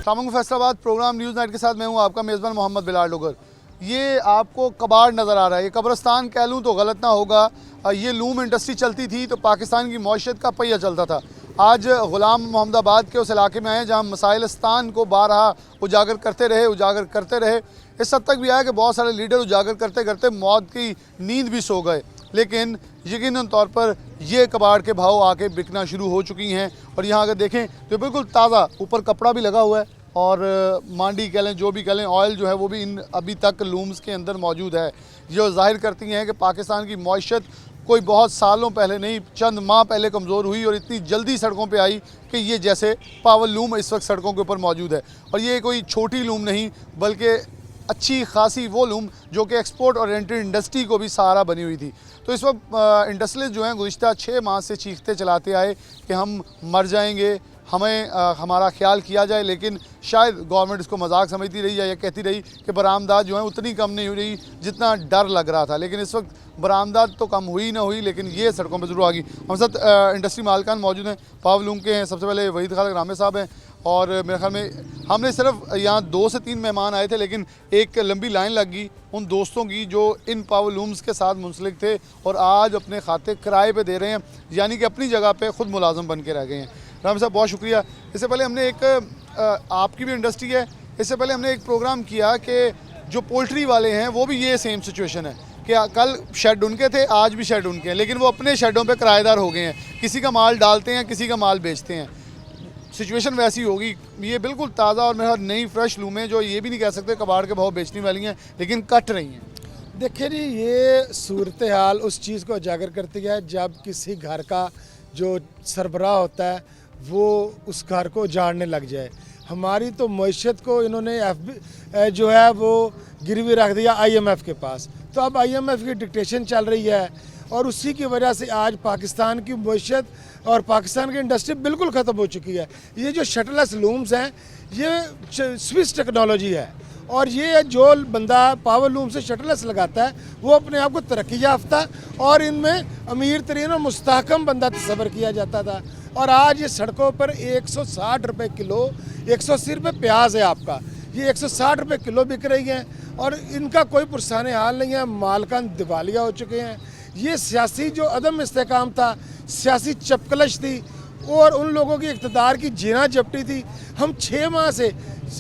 शाम Faisalabad programme news night के साथ मैं हूं आपका मेज़बान मोहम्मद बिलाल डोगर। ये आपको कबाड़ नज़र आ रहा है, ये कब्रस्तान कह लूँ तो गलत ना होगा। ये लूम इंडस्ट्री चलती थी तो पाकिस्तान की मईशत का पहिया चलता था। आज ग़ुलाम मोहम्मदाबाद के उस इलाके में आए जहाँ मसाइलिस्तान को बारहा उजागर करते रहे। इस हद तक भी आया कि बहुत सारे लीडर उजागर करते करते मौत की नींद भी सो गए, लेकिन यकीनन तौर पर ये कबाड़ के भाव आके बिकना शुरू हो चुकी हैं। और यहाँ अगर देखें तो बिल्कुल ताज़ा, ऊपर कपड़ा भी लगा हुआ है और मांडी कह लें, जो भी कह लें, ऑयल जो है वो भी इन अभी तक लूम्स के अंदर मौजूद है, जो जाहिर करती हैं कि पाकिस्तान की मईशत कोई बहुत सालों पहले नहीं, चंद माह पहले कमज़ोर हुई और इतनी जल्दी सड़कों पे आई कि ये जैसे पावर लूम इस वक्त सड़कों के ऊपर मौजूद है। और ये कोई छोटी लूम नहीं, बल्कि अच्छी खासी वो लूम जो कि एक्सपोर्ट ओरिएंटेड इंडस्ट्री को भी सहारा बनी हुई थी। तो इस वक्त इंडस्ट्रियलिस्ट जो हैं गुज़िश्ता 6 माह से चीखते चलाते आए कि हम मर जाएंगे, हमें हमारा ख्याल किया जाए, लेकिन शायद गवर्नमेंट इसको मजाक समझती रही या ये कहती रही कि बरामदात जो है उतनी कम नहीं हो रही जितना डर लग रहा था। लेकिन इस वक्त बरामदात तो कम हुई ना हुई, लेकिन ये सड़कों पर ज़रूर आ गई। हम साथ इंडस्ट्री मालकान मौजूद हैं, पावर लूम के हैं। सबसे पहले वहीद खालिक रामे साहब हैं और मेरे ख्याल में हमने सिर्फ यहाँ 2 से 3 मेहमान आए थे, लेकिन एक लंबी लाइन लग गई उन दोस्तों की जो इन पावर लूम्स के साथ मुंसलिक थे और आज अपने खाते किराए पे दे रहे हैं, यानी कि अपनी जगह पे ख़ुद मुलाजम बन के रह गए हैं। राम साहब बहुत शुक्रिया। इससे पहले हमने आपकी भी इंडस्ट्री है, इससे पहले हमने एक प्रोग्राम किया कि जो पोल्ट्री वाले हैं वो भी ये सेम सिचुएशन है कि कल शेड उनके थे, आज भी शेड उनके हैं, लेकिन वो अपने शेडों पे किराएदार हो गए हैं। किसी का माल डालते हैं, किसी का माल बेचते हैं। सिचुएशन वैसी होगी। ये बिल्कुल ताज़ा और मेरा नई फ्रेश लूमें जो ये भी नहीं कह सकते कबाड़ के भाव बेचने वाली हैं, लेकिन कट रही हैं। देखिए जी, ये सूरत हाल उस चीज़ को उजागर करती है जब किसी घर का जो सरबराह होता है वो उस घर को उजाड़ने लग जाए। हमारी तो मईशत को इन्होंने जो है वो गिरवी रख दिया IMF के पास। तो अब IMF की डिक्टेशन चल रही है और उसी की वजह से आज पाकिस्तान की मईशत और पाकिस्तान की इंडस्ट्री बिल्कुल ख़त्म हो चुकी है। ये जो शटललेस लूम्स हैं ये स्विस टेक्नोलॉजी है और ये जो बंदा पावर लूम से शटललेस लगाता है वो अपने आप को तरक्की याफ्ता और इनमें अमीर तरीन और मुस्तहकम बंदा तस्वर किया जाता था। और आज ये सड़कों पर 160 रुपये किलो, 180 रुपये प्याज है आपका, ये 160 रुपये किलो बिक रही हैं और इनका कोई पुरसाने हाल नहीं है। मालकान दिवालिया हो चुके हैं। ये सियासी जो अदम इस्तेकाम था, सियासी चपकलश थी और उन लोगों की इक़्तिदार की जीना जपटी थी। हम 6 माह से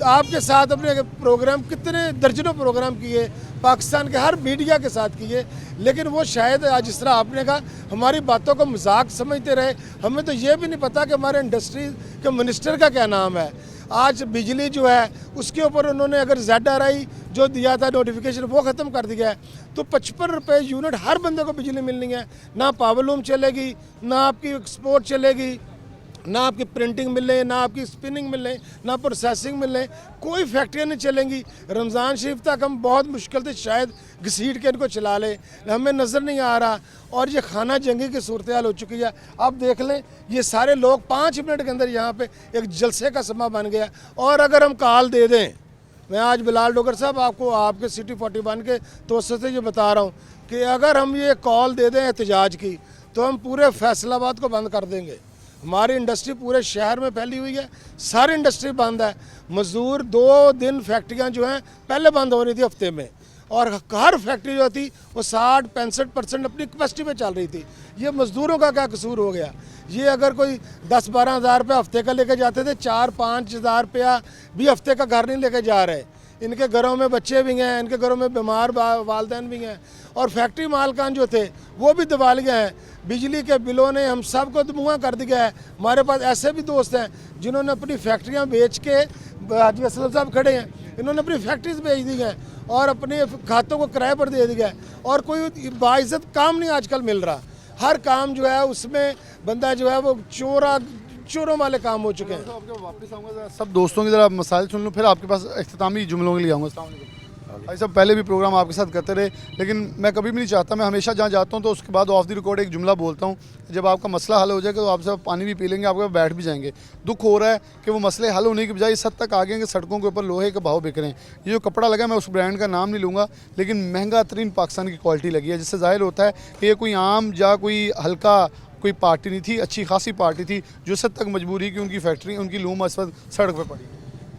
आपके साथ अपने प्रोग्राम, कितने दर्जनों प्रोग्राम किए, पाकिस्तान के हर मीडिया के साथ किए, लेकिन वो शायद आज जिस तरह आपने कहा हमारी बातों को मजाक समझते रहे। हमें तो ये भी नहीं पता कि हमारे इंडस्ट्री के मिनिस्टर का क्या नाम है। आज बिजली जो है उसके ऊपर उन्होंने अगर ZRI जो दिया था नोटिफिकेशन वो ख़त्म कर दिया है, तो 55 रुपये यूनिट हर बंदे को बिजली मिलनी है। ना पावर लूम चलेगी, ना आपकी एक्सपोर्ट चलेगी, ना आपकी प्रिंटिंग मिले, ना आपकी स्पिनिंग मिले, ना प्रोसेसिंग मिले, कोई फैक्ट्रियाँ नहीं चलेंगी। रमज़ान शरीफ तक हम बहुत मुश्किल से शायद घसीट के इनको चला लें, हमें नज़र नहीं आ रहा। और ये खाना जंगी की सूरत हाल हो चुकी है। आप देख लें, ये सारे लोग 5 मिनट के अंदर यहाँ पे एक जलसे का समा बन गया। और अगर हम कॉल दे दें, मैं आज बिलाल डोगर साहब आपको आपके सिटी 41 के तवज्जो से ये बता रहा हूँ कि अगर हम ये कॉल दे दें एहतजाज की तो हम पूरे फैसलाबाद को बंद कर देंगे। हमारी इंडस्ट्री पूरे शहर में फैली हुई है, सारी इंडस्ट्री बंद है। मज़दूर 2 दिन फैक्ट्रियाँ जो हैं पहले बंद हो रही थी हफ्ते में, और हर फैक्ट्री जो थी वो 60-65% अपनी कैपेसिटी पे चल रही थी। ये मज़दूरों का क्या कसूर हो गया? ये अगर कोई 10-12 हज़ार रुपये हफ्ते का लेके जाते थे, 4-5 हज़ार रुपया भी हफ्ते का घर नहीं लेके जा रहे। इनके घरों में बच्चे भी हैं, इनके घरों में बीमार वालदैन भी हैं और फैक्ट्री मालकान जो थे वो भी दिवालिया हैं। बिजली के बिलों ने हम सब को धुआं कर दिया है। हमारे पास ऐसे भी दोस्त हैं जिन्होंने अपनी फैक्ट्रियां बेच के, हाजी असलम साहब खड़े हैं, इन्होंने अपनी फैक्ट्रीज बेच दी हैं और अपने खातों को किराए पर दे दिया है और कोई बाइज्जत काम नहीं आजकल मिल रहा। हर काम जो है उसमें बंदा जो है वो चोरों वाले काम हो चुके हैं। आपके वापस आऊँगा, सब दोस्तों की ज़रा मसाइल सुन लूँ, फिर आपके पास इख्तितामी जुमलों के लिए आऊँगा। भाई साहब पहले भी प्रोग्राम आपके साथ करते रहे, लेकिन मैं कभी भी नहीं चाहता, मैं हमेशा जहाँ जाता हूँ तो उसके बाद ऑफ द रिकॉर्ड एक जुमला बोलता हूँ, जब आपका मसला हल हो जाएगा तो आपसे पानी भी पी लेंगे, आपके पास बैठ भी जाएंगे। दुख हो रहा है कि वो मसले हल होने की बजाय इस हद तक आ गए हैं कि सड़कों के ऊपर लोहे के भाव बिक रहे हैं। ये जो कपड़ा लगा, मैं उस ब्रांड का नाम नहीं लूँगा, लेकिन महंगा तरीन पाकिस्तान की क्वालिटी लगी है, जिससे जाहिर होता है कि ये कोई आम या कोई हल्का कोई पार्टी नहीं थी, अच्छी खासी पार्टी थी, जो इस हद तक मजबूरी कि उनकी फैक्ट्री, उनकी लूम इस वक्त सड़क पर पड़ी।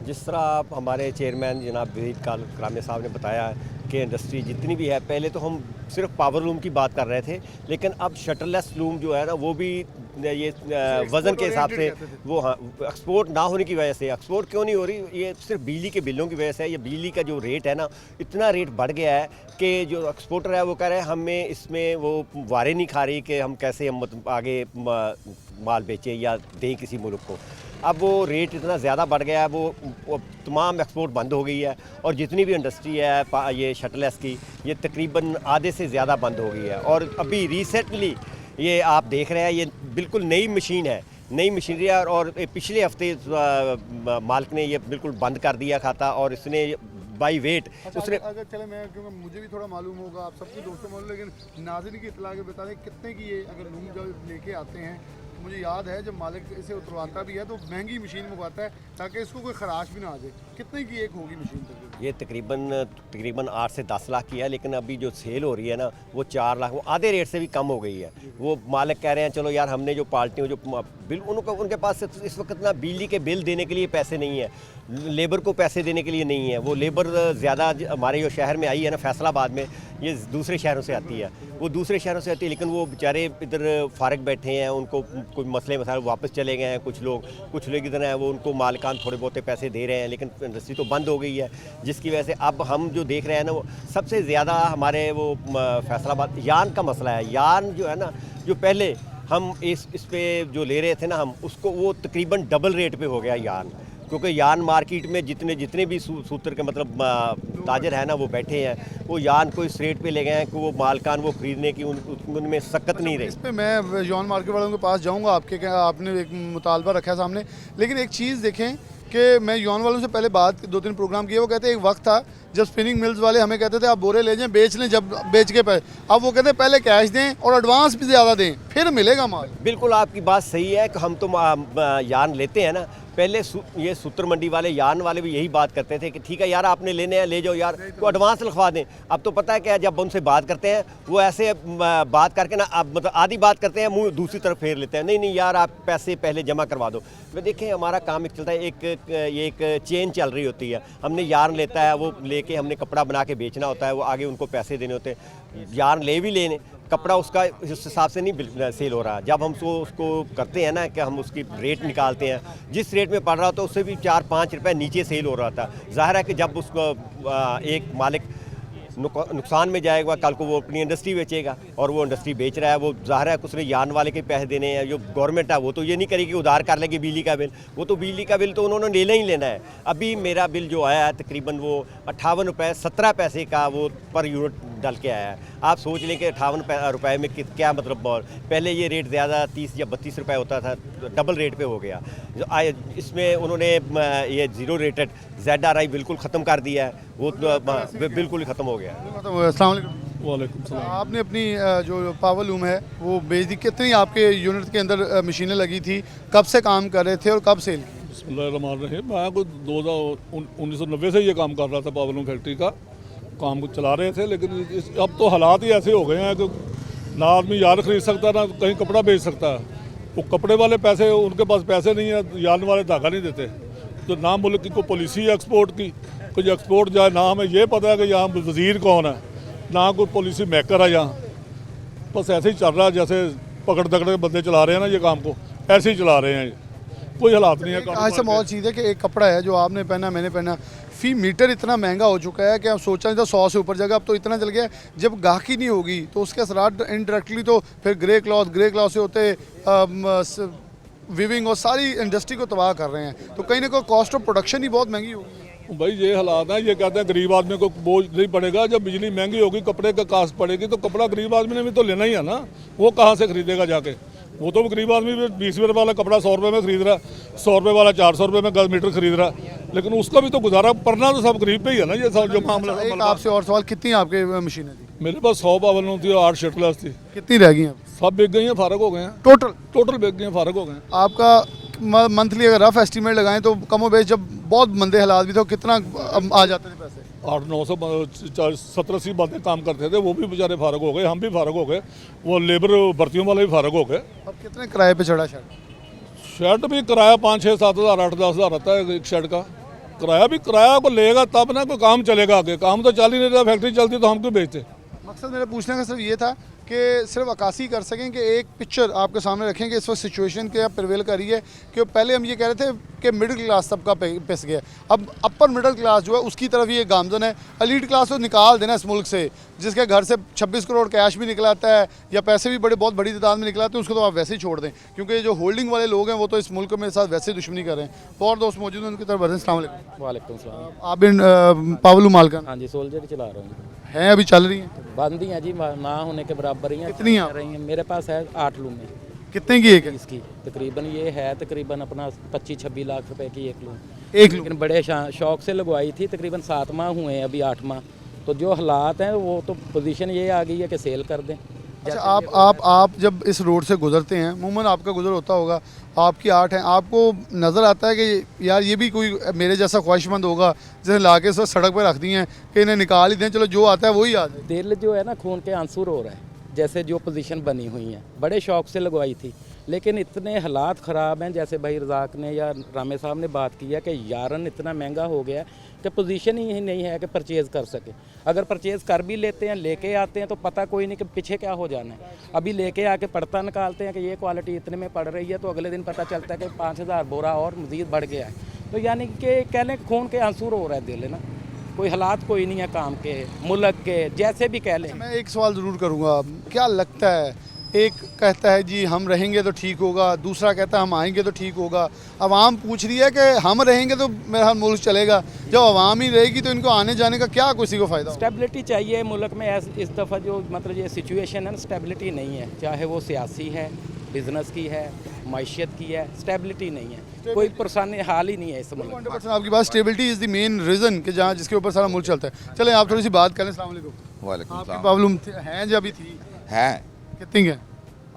जिस तरह आप हमारे चेयरमैन जनाब वहीद करामी साहब ने बताया कि इंडस्ट्री जितनी भी है, पहले तो हम सिर्फ पावर लूम की बात कर रहे थे, लेकिन अब शटरलेस लूम जो है ना वो भी ये वज़न के हिसाब से वो, हाँ, एक्सपोर्ट ना होने की वजह से, एक्सपोर्ट क्यों नहीं हो रही, ये सिर्फ बिजली के बिलों की वजह से है। ये बिजली का जो रेट है ना, इतना रेट बढ़ गया है कि जो एक्सपोर्टर है वो कह रहे हैं हमें इसमें वो वारे नहीं खा रही कि हम कैसे हम आगे माल बेचें या दें किसी मुल्क को। अब वो रेट इतना ज़्यादा बढ़ गया है, वो तमाम एक्सपोर्ट बंद हो गई है, और जितनी भी इंडस्ट्री है ये शटरलेस की, ये तकरीबन आधे से ज़्यादा बंद हो गई है। और अभी रिसेंटली ये आप देख रहे हैं, ये बिल्कुल नई मशीन है, नई मशीनरी है, और पिछले हफ्ते मालिक ने ये बिल्कुल बंद कर दिया खाता, और इसने बाई वेट उसने अगर चले मैं, क्योंकि मुझे भी थोड़ा मालूम होगा, आप सबके दोस्तों मालूम, लेकिन नाज़रीन की इत्तला के बता दें कितने की ये अगर लूम जब लेके आते हैं, मुझे याद है जब मालिक इसे उतरवाता भी है तो महंगी मशीन मंगवाता है ताकि इसको कोई खराश भी ना आ जाए। कितने की एक होगी मशीन तकरीबन? ये तकरीबन 8 से 10 लाख की है, लेकिन अभी जो सेल हो रही है ना वो 4 लाख, वो आधे रेट से भी कम हो गई है। वो मालिक कह रहे हैं चलो यार, हमने जो पार्टियों जो बिल उनके पास इस वक्त ना बिजली के बिल देने के लिए पैसे नहीं है, लेबर को पैसे देने के लिए नहीं है। वो लेबर ज़्यादा हमारे जो शहर में आई है ना, फैसलाबाद में, ये दूसरे शहरों से आती है, वो दूसरे शहरों से आती है, लेकिन वो बेचारे इधर फारग बैठे हैं, उनको कोई मसले मसाइल वापस चले गए हैं। कुछ लोग इधर हैं, वो उनको मालिकान थोड़े बहुत पैसे दे रहे हैं, लेकिन इंडस्ट्री तो बंद हो गई है, जिसकी वजह से अब हम जो देख रहे हैं ना, वो सबसे ज़्यादा हमारे वो फैसलाबाद यान का मसला है। यान जो है ना, जो पहले हम इस पे जो ले रहे थे ना हम, उसको वो तकरीबन डबल रेट पे हो गया यान, क्योंकि यान मार्केट में जितने भी सूत्र के मतलब ताजर है ना वो बैठे हैं, वो यान को इस रेट पे ले गए हैं कि वो मालकान वो ख़रीदने की उनमें सक्कत नहीं रही। इस पे मैं यान मार्केट वालों के पास जाऊंगा, आपने एक मुतालबा रखा है सामने, लेकिन एक चीज़ देखें कि मैं यान वालों से पहले बात 2-3 प्रोग्राम किए, वो कहते हैं एक वक्त था जब स्पिनिंग मिल्स वाले हमें कहते थे आप बोरे ले जाएं बेच लें, जब बेच के पैसे, अब वो कहते हैं पहले कैश दें और एडवांस भी ज़्यादा दें फिर मिलेगा माल। बिल्कुल आपकी बात सही है कि हम तो यान लेते हैं ना, पहले ये सूत्र मंडी वाले यान वाले भी यही बात करते थे कि ठीक है यार आपने लेने हैं ले जाओ यार, तो एडवांस लिखवा दें। अब तो पता है क्या, जब उनसे बात करते हैं वो ऐसे बात करके ना, आप मतलब आधी बात करते हैं, मुंह दूसरी तरफ फेर लेते हैं, नहीं यार आप पैसे पहले जमा करवा दो। मैं देखें हमारा काम एक चलता है, एक चेन चल रही होती है, हमने यार्न लेता है, वो लेके हमने कपड़ा बना के बेचना होता है, वो आगे उनको पैसे देने होते हैं। यार्न ले भी लेने, कपड़ा उसका इस हिसाब से नहीं सेल हो रहा। जब हम उसको करते हैं ना कि हम उसकी रेट निकालते हैं, जिस रेट में पड़ रहा था उससे भी 4-5 रुपये नीचे सेल हो रहा था। ज़ाहिर है कि जब उसको एक मालिक नुकसान में जाएगा, कल को वो अपनी इंडस्ट्री बेचेगा, और वो इंडस्ट्री बेच रहा है, वो ज़ाहिर है उसने यान वाले के पैसे देने हैं। जो गवर्नमेंट है वो तो ये नहीं करेगी उधार कर लेगी बिजली का बिल, वो तो बिजली का बिल तो उन्होंने लेना ही लेना है। अभी मेरा बिल जो आया है तकरीबन वो 58 रुपये 17 पैसे का वो पर यूनिट डल के आया है। आप सोच लें कि 58 रुपये में क्या मतलब, पहले ये रेट ज़्यादा 30 या 32 रुपये होता था, डबल रेट पे हो गया। इसमें उन्होंने ये ज़ीरो रेटेड ZRI बिल्कुल ख़त्म कर दिया है, वो बिल्कुल ही ख़त्म हो गया। अस्सलाम वालेकुम। वालेकुम सलाम। आपने अपनी जो पावर लूम है वो बेच दी, कितनी आपके यूनिट के अंदर मशीनें लगी थी, कब से काम कर रहे थे और कब सेल की? बिस्मिल्लाहिर्रहमानिर्रहीम। मैं को 1990 से ये काम कर रहा था, पावर लूम फैक्ट्री का काम को चला रहे थे, लेकिन अब तो हालात ही ऐसे हो गए हैं कि ना आदमी यार ख़रीद सकता ना कहीं कपड़ा बेच सकता है। वो कपड़े वाले पैसे, उनके पास पैसे नहीं है, यान वाले धागा नहीं देते, तो ना मुल्क की कोई पॉलिसी है एक्सपोर्ट की, कुछ एक्सपोर्ट जाए ना हमें ये पता है कि यहाँ वज़ीर कौन है, ना कोई पॉलिसी मेकर है यहाँ। बस ऐसे ही चल रहा है, जैसे पकड़ दकड़ बंदे चला रहे हैं ना ये काम को, ऐसे ही चला रहे हैं, कोई हालात नहीं है। ऐसा बहुत चीज़ है कि एक कपड़ा है जो आपने पहना मैंने पहना, फी मीटर इतना महंगा हो चुका है कि हम सोचा नहीं था 100 से ऊपर जगह, अब तो इतना चल गया है। जब गाहकी नहीं होगी तो उसके असरात इनडायरेक्टली तो फिर ग्रे क्लॉथ से होते वीविंग और सारी इंडस्ट्री को तबाह कर रहे हैं, तो कहीं ना कहीं कॉस्ट ऑफ प्रोडक्शन ही बहुत महंगी होगी। भाई ये हालात है, ये कहते हैं गरीब आदमी को बोझ नहीं पड़ेगा, जब बिजली महंगी होगी कपड़े का कास्ट पड़ेगी तो कपड़ा गरीब आदमी ने भी तो लेना ही है ना, वो कहाँ से खरीदेगा जाके? वो तो गरीब आदमी 20 रुपये वाला कपड़ा 100 रुपये में खरीद रहा है, 100 रुपये वाला 400 रुपये में गज मीटर खरीद रहा है, लेकिन उसका भी तो गुजारा करना तो सब गरीब पे ही है ना। ये सब जो मामला एक आपसे और सवाल, कितनी आपके मशीनें थी? मेरे पास 100 पावर लूम थी और 8 शटलास थी। कितनी रह गई हैं? सब बिक गई हैं, फारग हो गए हैं, टोटल बिक गए हैं, फारग हो गए हैं। आपका मंथली अगर रफ एस्टीमेट लगाएं तो कमो बेश, जब बहुत मंदे हालात भी थे, कितना आ जाते थे पैसे? 800-900-70-80 बंदे काम करते थे, वो भी बेचारे फारग हो गए, हम भी फारग हो गए, वो लेबर भर्तियों वाले भी फारग हो गए। अब कितने किराए पे चढ़ा शर्ट? शर्ट भी किराया 5-6-7 हज़ार 8-10 हज़ार आता है एक शर्ट का। किराया को लेगा तब ना कोई काम चलेगा आगे। काम तो चल ही नहीं रहा, फैक्ट्री चलती तो हम क्यों बेचते। मकसद मेरा पूछने का सिर्फ ये था कि सिर्फ अक्कासी कर सकें कि एक पिक्चर आपके सामने रखें कि इस वक्त सिचुएशन क्या प्रिवेल कर रही है। कि पहले हम ये कह रहे थे कि मिडिल क्लास सबका पिस गया, अब अपर मिडिल क्लास जो है उसकी तरफ ये गामजन है। एलीट क्लास को निकाल देना इस मुल्क से, जिसके घर से 26 करोड़ कैश भी निकलाता है या पैसे भी बहुत बड़ी तादाद में निकलाते हैं, उसको तो आप वैसे ही छोड़ दें, क्योंकि जो होल्डिंग वाले लोग हैं वो तो इस मुल्क में साथ वैसे दुश्मनी कर रहे हैं। तो और दोस्त मौजूद हैं, उनकी तरफ बढ़ते हैं। अस्सलाम वालेकुम। वालेकुम सलाम। आप इन पावलू मालकन हाँ जी, सोल्जर चला रहा हूँ। हैं, अभी चल रही हैं? बंद ही हैं जी, ना होने के बराबर ही हैं। कितनी हैं? चल रही हैं। मेरे पास है 8 लूम में। कितने की एक है? इसकी तकरीबन ये है तकरीबन अपना 25-26 लाख रुपए की एक लूम। एक लूम? लेकिन बड़े शौक से लगवाई थी, तकरीबन 7 माह हुए हैं, अभी 8 माह। तो जो हालात हैं वो तो पोजीशन ये आ गई है कि सेल कर दें। अच्छा, आप जब इस रोड से गुजरते हैं, अमूमन आपका गुजर होता होगा, आपकी आर्ट है, आपको नज़र आता है कि यार ये भी कोई मेरे जैसा ख्वाहिशमंद होगा जिसे ला के सड़क पर रख दी हैं कि इन्हें निकाल ही दें, चलो जो आता है वही आ जाए। दिल जो है ना खून के आंसू रो रहा है, जैसे जो पोजीशन बनी हुई है। बड़े शौक से लगवाई थी, लेकिन इतने हालात ख़राब हैं, जैसे भाई रज़ाक ने या रामे साहब ने बात की है कि यारन इतना महंगा हो गया है कि पोजीशन ही नहीं है कि परचेज़ कर सके। अगर परचेज़ कर भी लेते हैं, लेके आते हैं तो पता कोई नहीं कि पीछे क्या हो जाना है। अभी लेके आके पड़ता निकालते हैं कि ये क्वालिटी इतने में पड़ रही है, तो अगले दिन पता चलता है कि 5000 बोरा और मज़ीद बढ़ गया है। तो यानी कि कह लें खून के आंसू रो रहा है दिल, है ना। कोई हालात कोई नहीं है काम के, मुल्क के, जैसे भी कह लें। मैं एक सवाल ज़रूर करूँगा, क्या लगता है, एक कहता है जी हम रहेंगे तो ठीक होगा, दूसरा कहता है हम आएंगे तो ठीक होगा। अवाम पूछ रही है कि हम रहेंगे तो मेरा मुल्क चलेगा, जब अवाम ही रहेगी तो इनको आने जाने का क्या किसी को फ़ायदा? स्टेबिलिटी चाहिए मुल्क में। इस दफ़ा जो मतलब ये सिचुएशन है ना, स्टेबिलिटी नहीं है, चाहे वो सियासी है, बिजनेस की है, माशियत की है, स्टेबिलिटी नहीं है। कोई परेशानी हाल ही नहीं है इस मुल्क में। 100% आपकी बात, stability is the main reason कि जहाँ जिसके ऊपर सारा मुल्क चलता है। चलें आप थोड़ी सी बात करें। अस्सलाम वालेकुम। वालेकुम आपकी सलाम। प्रॉब्लम हैं जो अभी थी, है कितनी है?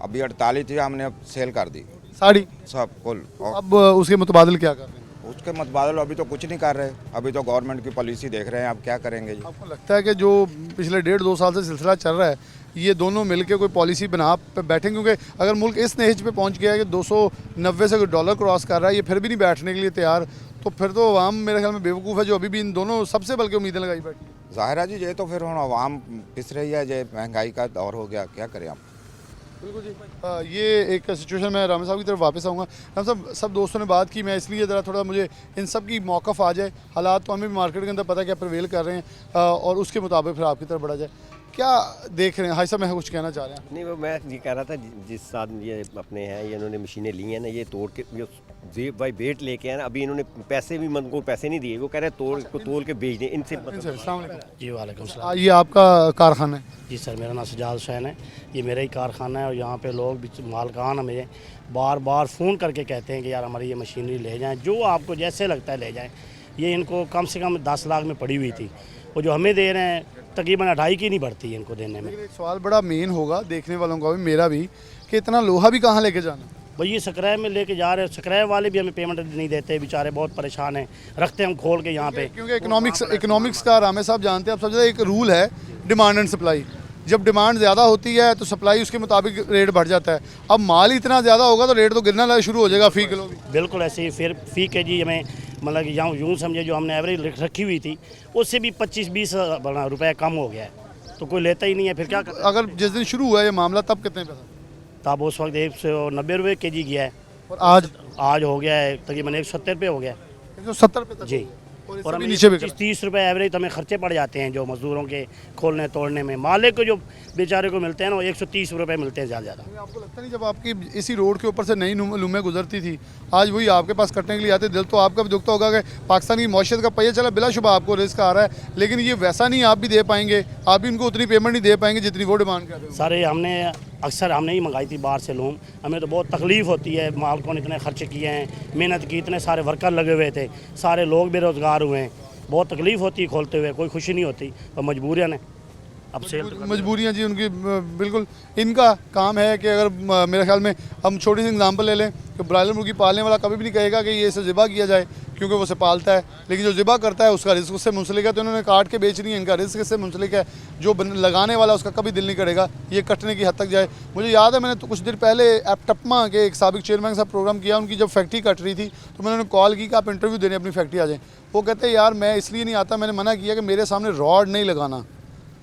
अभी 48 थी, हमने अब सेल कर दी साड़ी। सब कुल। और अब उसके मुतबादल क्या कर रहे हैं? उसके मतबादल अभी तो कुछ नहीं कर रहे, अभी तो गवर्नमेंट की पॉलिसी देख रहे हैं, अब क्या करेंगे जी। आपको लगता है कि जो पिछले 1.5-2 साल से सिलसिला चल रहा है, ये दोनों मिलकर कोई पॉलिसी बना पे बैठें? क्योंकि अगर मुल्क इस नहेज पे पहुंच गया है कि 290 से डॉलर क्रॉस कर रहा है, ये फिर भी नहीं बैठने के लिए तैयार, तो फिर तो अवाम मेरे ख्याल में बेवकूफ़ है जो अभी भी इन दोनों सबसे बल्कि उम्मीदें लगाई बैठी है। जाहिर है जी, ये तो फिर हम आवाम पिस रही है, ये महंगाई का दौर हो गया, क्या करें आप। बिल्कुल जी। ये एक सिचुएशन में रामे साहब की तरफ वापस आऊँगा। रामे साहब, सब दोस्तों ने बात की, मैं इसलिए ज़रा थोड़ा मुझे इन सब की मौक़िफ़ आ जाए, हालात तो हमें भी मार्केट के अंदर पता क्या प्रिवेल कर रहे हैं, और उसके मुताबिक फिर आपकी तरफ बढ़ा जाए। क्या देख रहे हैं हाई साहब, मैं कुछ कहना चाह रहे हैं? नहीं, वो मैं ये कह रहा था, जिस साथ ये अपने हैं, ये इन्होंने मशीनें ली हैं ना, ये तोड़ के ये भाई वेट लेके आए ना, अभी इन्होंने पैसे भी को पैसे नहीं दिए, वो कह रहे हैं तोड़ के बेच दें इनसे। अस्सलाम वालेकुम। जी वालेकुम सलाम। ये आपका कारखाना है? जी सर, मेरा नाम सजाद हुसैन है, ये मेरा ही कारखाना है। और यहाँ पे लोग मालकान हमें बार बार फ़ोन करके कहते हैं कि यार हमारी ये मशीनरी ले जाएं, जो आपको जैसे लगता है ले जाएं। ये इनको कम से कम 10 लाख में पड़ी हुई थी, वो जो हमें दे रहे हैं तकरीबन 2.5 की नहीं बढ़ती है इनको देने में। लेकिन एक सवाल बड़ा मेन होगा देखने वालों का भी, मेरा भी, कि इतना लोहा भी कहाँ लेके जाना? भाई ये स्क्रैप में लेके जा रहे हैं, स्क्रैप वाले भी हमें पेमेंट नहीं देते, बेचारे बहुत परेशान हैं, रखते हैं हम खोल के यहाँ पे। क्योंकि इकोनॉमिक्स का रामे साहब जानते हैं आप, सब ज़्यादा एक रूल है डिमांड एंड सप्लाई। जब डिमांड ज़्यादा होती है तो सप्लाई उसके मुताबिक रेट बढ़ जाता है। अब माल इतना ज़्यादा होगा तो रेट तो गिरना शुरू हो जाएगा फ़ी किलो भी। बिल्कुल ऐसे ही फिर फ़ी के जी हमें मतलब कि यूँ समझे जो हमने एवरेज रखी हुई थी उससे भी 25-20 रुपये कम हो गया है, तो कोई लेता ही नहीं है। फिर क्या करें? अगर जिस दिन शुरू हुआ ये मामला तब कितने पे था? तब उस वक्त 190 रुपये के जी गया है, और आज हो गया है तकरीबन 170 रुपये हो गया है। 170 पे तक जी। और और हमें हमें नीचे भी 30 रुपये एवरेज तो हमें खर्चे पड़ जाते हैं जो मज़दूरों के खोलने तोड़ने में। मालिक को जो बेचारे को मिलते हैं ना वो 130 रुपये मिलते हैं ज़्यादा। आपको लगता नहीं जब आपकी इसी रोड के ऊपर से नई लूमें गुजरती थी, आज वही आपके पास कटने के लिए आते, दिल तो आपका भी दुखता होगा कि पाकिस्तान की मौशियत का पहिया चला, बिलाशुबा आपको रिस्क आ रहा है, लेकिन ये वैसा नहीं आप भी दे पाएंगे, आप भी उनको उतनी पेमेंट नहीं दे पाएंगे जितनी वो डिमांड कर रहे हैं। सारे हमने ही मंगाई थी बाहर से लूम, हमें तो बहुत तकलीफ़ होती है। मालकों ने इतने खर्चे किए हैं, मेहनत की, इतने सारे वर्कर लगे हुए थे, सारे लोग बेरोज़गार हुए हैं, बहुत तकलीफ़ होती है खोलते हुए, कोई खुशी नहीं होती, और मजबूरियन है। अब सेल तो मजबूरियाँ जी उनकी बिल्कुल। इनका काम है कि अगर मेरे ख्याल में हम छोटी सी एग्जांपल ले लें कि ब्रायलर मुर्गी पालने वाला कभी भी नहीं कहेगा कि ये इसे ज़िबा किया जाए क्योंकि वो उसे पालता है, लेकिन जो ज़िबा करता है उसका रिस्क उससे मुंसलिक है, तो इन्होंने काट के बेचनी है, इनका रिस्क इससे मुंसलिक है। जो लगाने वाला उसका कभी दिल नहीं करेगा ये कटने की हद तक जाए। मुझे याद है मैंने तो कुछ देर पहले एपटपमा के एक साबिक चेयरमैन के साथ प्रोग्राम किया, उनकी जब फैक्ट्री कट रही थी तो मैंने उन्हें कॉल की कि आप इंटरव्यू देने अपनी फैक्ट्री आ जाएँ। वो कहते हैं यार मैं इसलिए नहीं आता, मैंने मना किया कि मेरे सामने रॉड नहीं लगाना।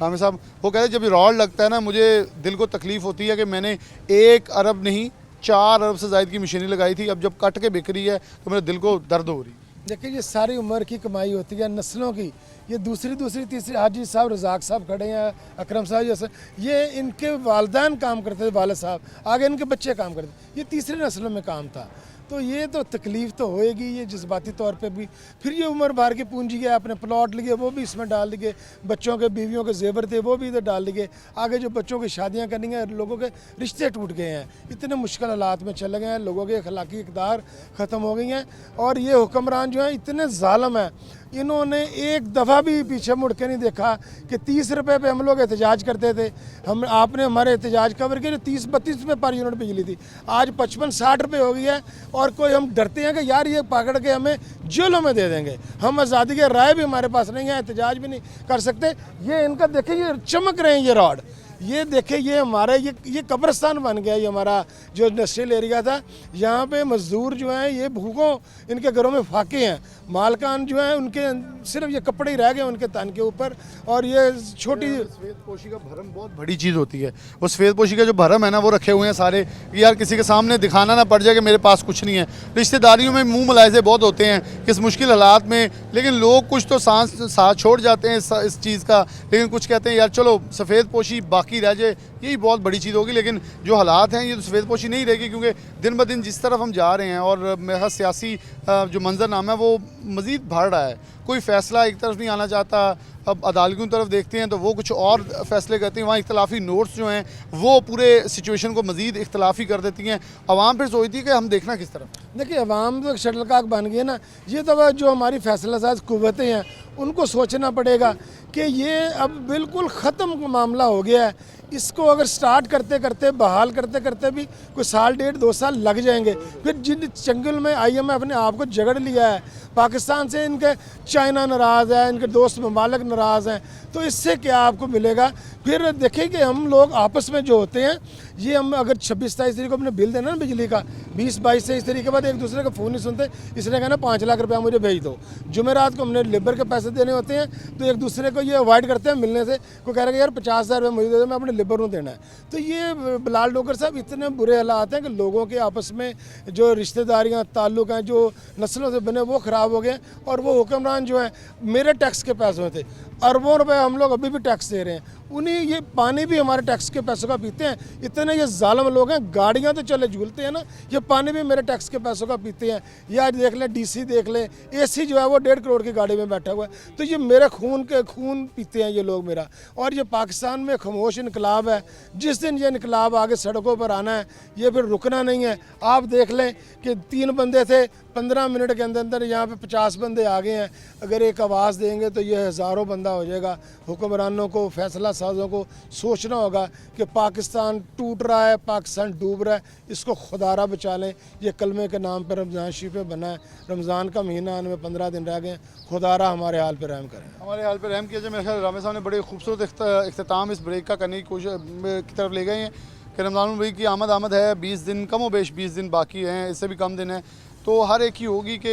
रामे साहब वो कहते हैं जब रॉड लगता है ना मुझे दिल को तकलीफ़ होती है कि मैंने 1 अरब नहीं 4 अरब से ज़ायद की मशीनरी लगाई थी, अब जब कट के बिक रही है तो मेरे दिल को दर्द हो रही है। देखिए ये सारी उम्र की कमाई होती है नस्लों की, ये दूसरी तीसरी हाजी साहब रज़ाक साहब खड़े हैं, अकरम साहब जैसे, ये इनके वालदान काम करते थे, वालिद साहब, आगे इनके बच्चे काम करते, ये तीसरी नस्लों में काम था। तो ये तो तकलीफ़ तो होएगी, ये जज्बाती तौर पे भी। फिर ये उम्र भर की पूंजी है, अपने प्लॉट लिए वो भी इसमें डाल दिए, बच्चों के बीवियों के जेवर थे वो भी इधर डाल दिए, आगे जो बच्चों की शादियां करनी है, लोगों के रिश्ते टूट गए हैं, इतने मुश्किल हालात में चले गए हैं, लोगों के अखलाकी इक़दार ख़त्म हो गई हैं। और ये हुक्मरान जो हैं इतने ज़ालिम हैं, इन्होंने एक दफ़ा भी पीछे मुड़ के नहीं देखा कि 30 रुपये पे हम लोग एहतजाज करते थे, हम आपने हमारे एहतजाज कवर किए, 30-32 रुपये पर यूनिट बिजली थी, आज 55-60 रुपये हो गई है। और कोई हम डरते हैं कि यार ये पकड़ के हमें जेलों में दे देंगे, हम आज़ादी के राय भी हमारे पास नहीं है, एहतजाज भी नहीं कर सकते। ये इनका देखें ये चमक रहे हैं ये रॉड, ये देखे ये हमारे ये कब्रिस्तान बन गया। ये हमारा जो इंडस्ट्रियल एरिया था, यहाँ पे मजदूर जो हैं ये भूखों, इनके घरों में फाके हैं, मालकान जो हैं उनके सिर्फ ये कपड़े ही रह गए उनके तन के ऊपर। और ये छोटी सफ़ेद पोशी का भरम बहुत बड़ी चीज़ होती है, वो सफ़ेद पोशी का जो भरम है ना वो रखे हुए हैं सारे, यार किसी के सामने दिखाना ना पड़ जाए कि मेरे पास कुछ नहीं है। रिश्तेदारियों में मुँह मुलायजे बहुत होते हैं किस मुश्किल हालात में, लेकिन लोग कुछ तो साथ छोड़ जाते हैं इस चीज़ का, लेकिन कुछ कहते हैं यार चलो सफ़ेद पोशी बाकी रह जाए, यही बहुत बड़ी चीज़ होगी। लेकिन जो हालात हैं ये तो सफ़ेद पोशी नहीं रहेगी, क्योंकि दिन ब दिन जिस तरफ हम जा रहे हैं और मेरा सियासी जो मंजरनामा है वो मज़ीद बढ़ रहा है, कोई फ़ैसला एक तरफ नहीं आना चाहता। अब अदालतों की तरफ देखते हैं तो वो कुछ और फैसले करती हैं, वहाँ इख्तलाफी नोट्स जो हैं वो पूरे सिचुएशन को मज़ीद इख्तलाफी कर देती हैं। अवाम फिर सोचती है कि हम देखना किस तरफ। देखिए अवाम तो शटलकाक बन गई है ना, ये तो जो हमारी फैसला साज कुव्वतें हैं उनको सोचना पड़ेगा कि ये अब बिल्कुल ख़त्म मामला हो गया है। इसको अगर स्टार्ट करते करते बहाल करते करते भी कोई 1.5-1.5-2 साल लग जाएंगे। फिर जिन चंगुल में IMF ने आपको जगड़ लिया है, पाकिस्तान से इनके चाइना नाराज़ है, इनके दोस्त ममालिक नाराज़ हैं, तो इससे क्या आपको मिलेगा। फिर देखें कि हम लोग आपस में जो होते हैं, ये हम अगर 26-27 तारीख को अपने बिल देना ना बिजली का, 20-22-23 तारीख के बाद एक दूसरे का फ़ोन नहीं सुनते, इसने कहना 5 लाख रुपया मुझे भेज दो। जुमेरात को हमने लेबर के पैसे देने होते हैं तो एक दूसरे को ये अवॉइड करते हैं मिलने से, कोई कह रहा है कि यार 50,000 रुपये मुझे दे दो, मैं अपने लेबर को देना है। तो ये बिलाल डोगर साहब इतने बुरे हालात हैं कि लोगों के आपस में जो रिश्तेदारियाँ ताल्लुक़ हैं जो नस्लों से बने वो ख़राब हो गए। और वो हुक्मरान जो है मेरे टैक्स के पैसों थे, अरबों रुपए हम लोग अभी भी टैक्स दे रहे हैं, उन्हीं ये पानी भी हमारे टैक्स के पैसों का पीते हैं। इतने ये जालिम लोग हैं, गाड़ियाँ तो चले झूलते हैं ना, ये पानी भी मेरे टैक्स के पैसों का पीते हैं। ये आज देख लें DC देख लें, AC जो है वो 1.5 करोड़ की गाड़ी में बैठा हुआ है। तो ये मेरे खून पीते हैं ये लोग मेरा। और ये पाकिस्तान में खामोश इनकलाब है, जिस दिन ये इनकलाब आगे सड़कों पर आना है ये फिर रुकना नहीं है। आप देख लें कि 3 बंदे थे, 15 मिनट के अंदर अंदर यहाँ पे 50 बंदे आ गए हैं। अगर एक आवाज़ देंगे तो ये हज़ारों बंदा हो जाएगा। हुक्मरानों को, फैसला साजों को सोचना होगा कि पाकिस्तान टूट रहा है, पाकिस्तान डूब रहा है, इसको खुदारा बचा लें। ये कलमे के नाम पर रमज़ान शरीफ बना है, रमज़ान का महीना आने में 15 दिन रह गए, खुदारा हमारे हाल पर रहम करें। हमारे हाल पर रहम किया जाए। मेरे ख्याल रामे साहब ने बड़े खूबसूरत इख्तिताम इस ब्रेक का करने की कोशिश की तरफ ले गए हैं कि रमज़ान ब्रेक की आमद है, 20 दिन कम व बेश 20 दिन बाकी हैं, इससे भी कम दिन हैं। तो हर एक ही होगी कि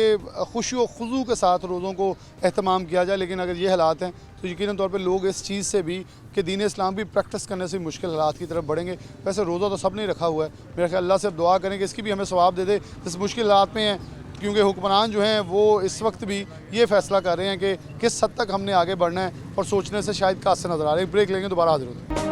खुशी व खुजू के साथ रोज़ों को एहतमाम किया जाए। लेकिन अगर ये हालात हैं तो यकीनन तौर पे लोग इस चीज़ से भी कि दीन इस्लाम भी प्रैक्टिस करने से मुश्किल हालात की तरफ बढ़ेंगे। वैसे रोज़ा तो सब ने रखा हुआ है, मेरे ख्याल अल्लाह से अब दुआ करें कि इसकी भी हमें सवाब दे दे इस मुश्किल हालात में हैं, क्योंकि हुक्मरान जो हैं वो इस वक्त भी ये फ़ैसला कर रहे हैं कि किस हद तक हमने आगे बढ़ना है, और सोचने से शायद कास से नज़र आ रहे हैं। ब्रेक लेंगे, दोबारा हाजिर होते हैं।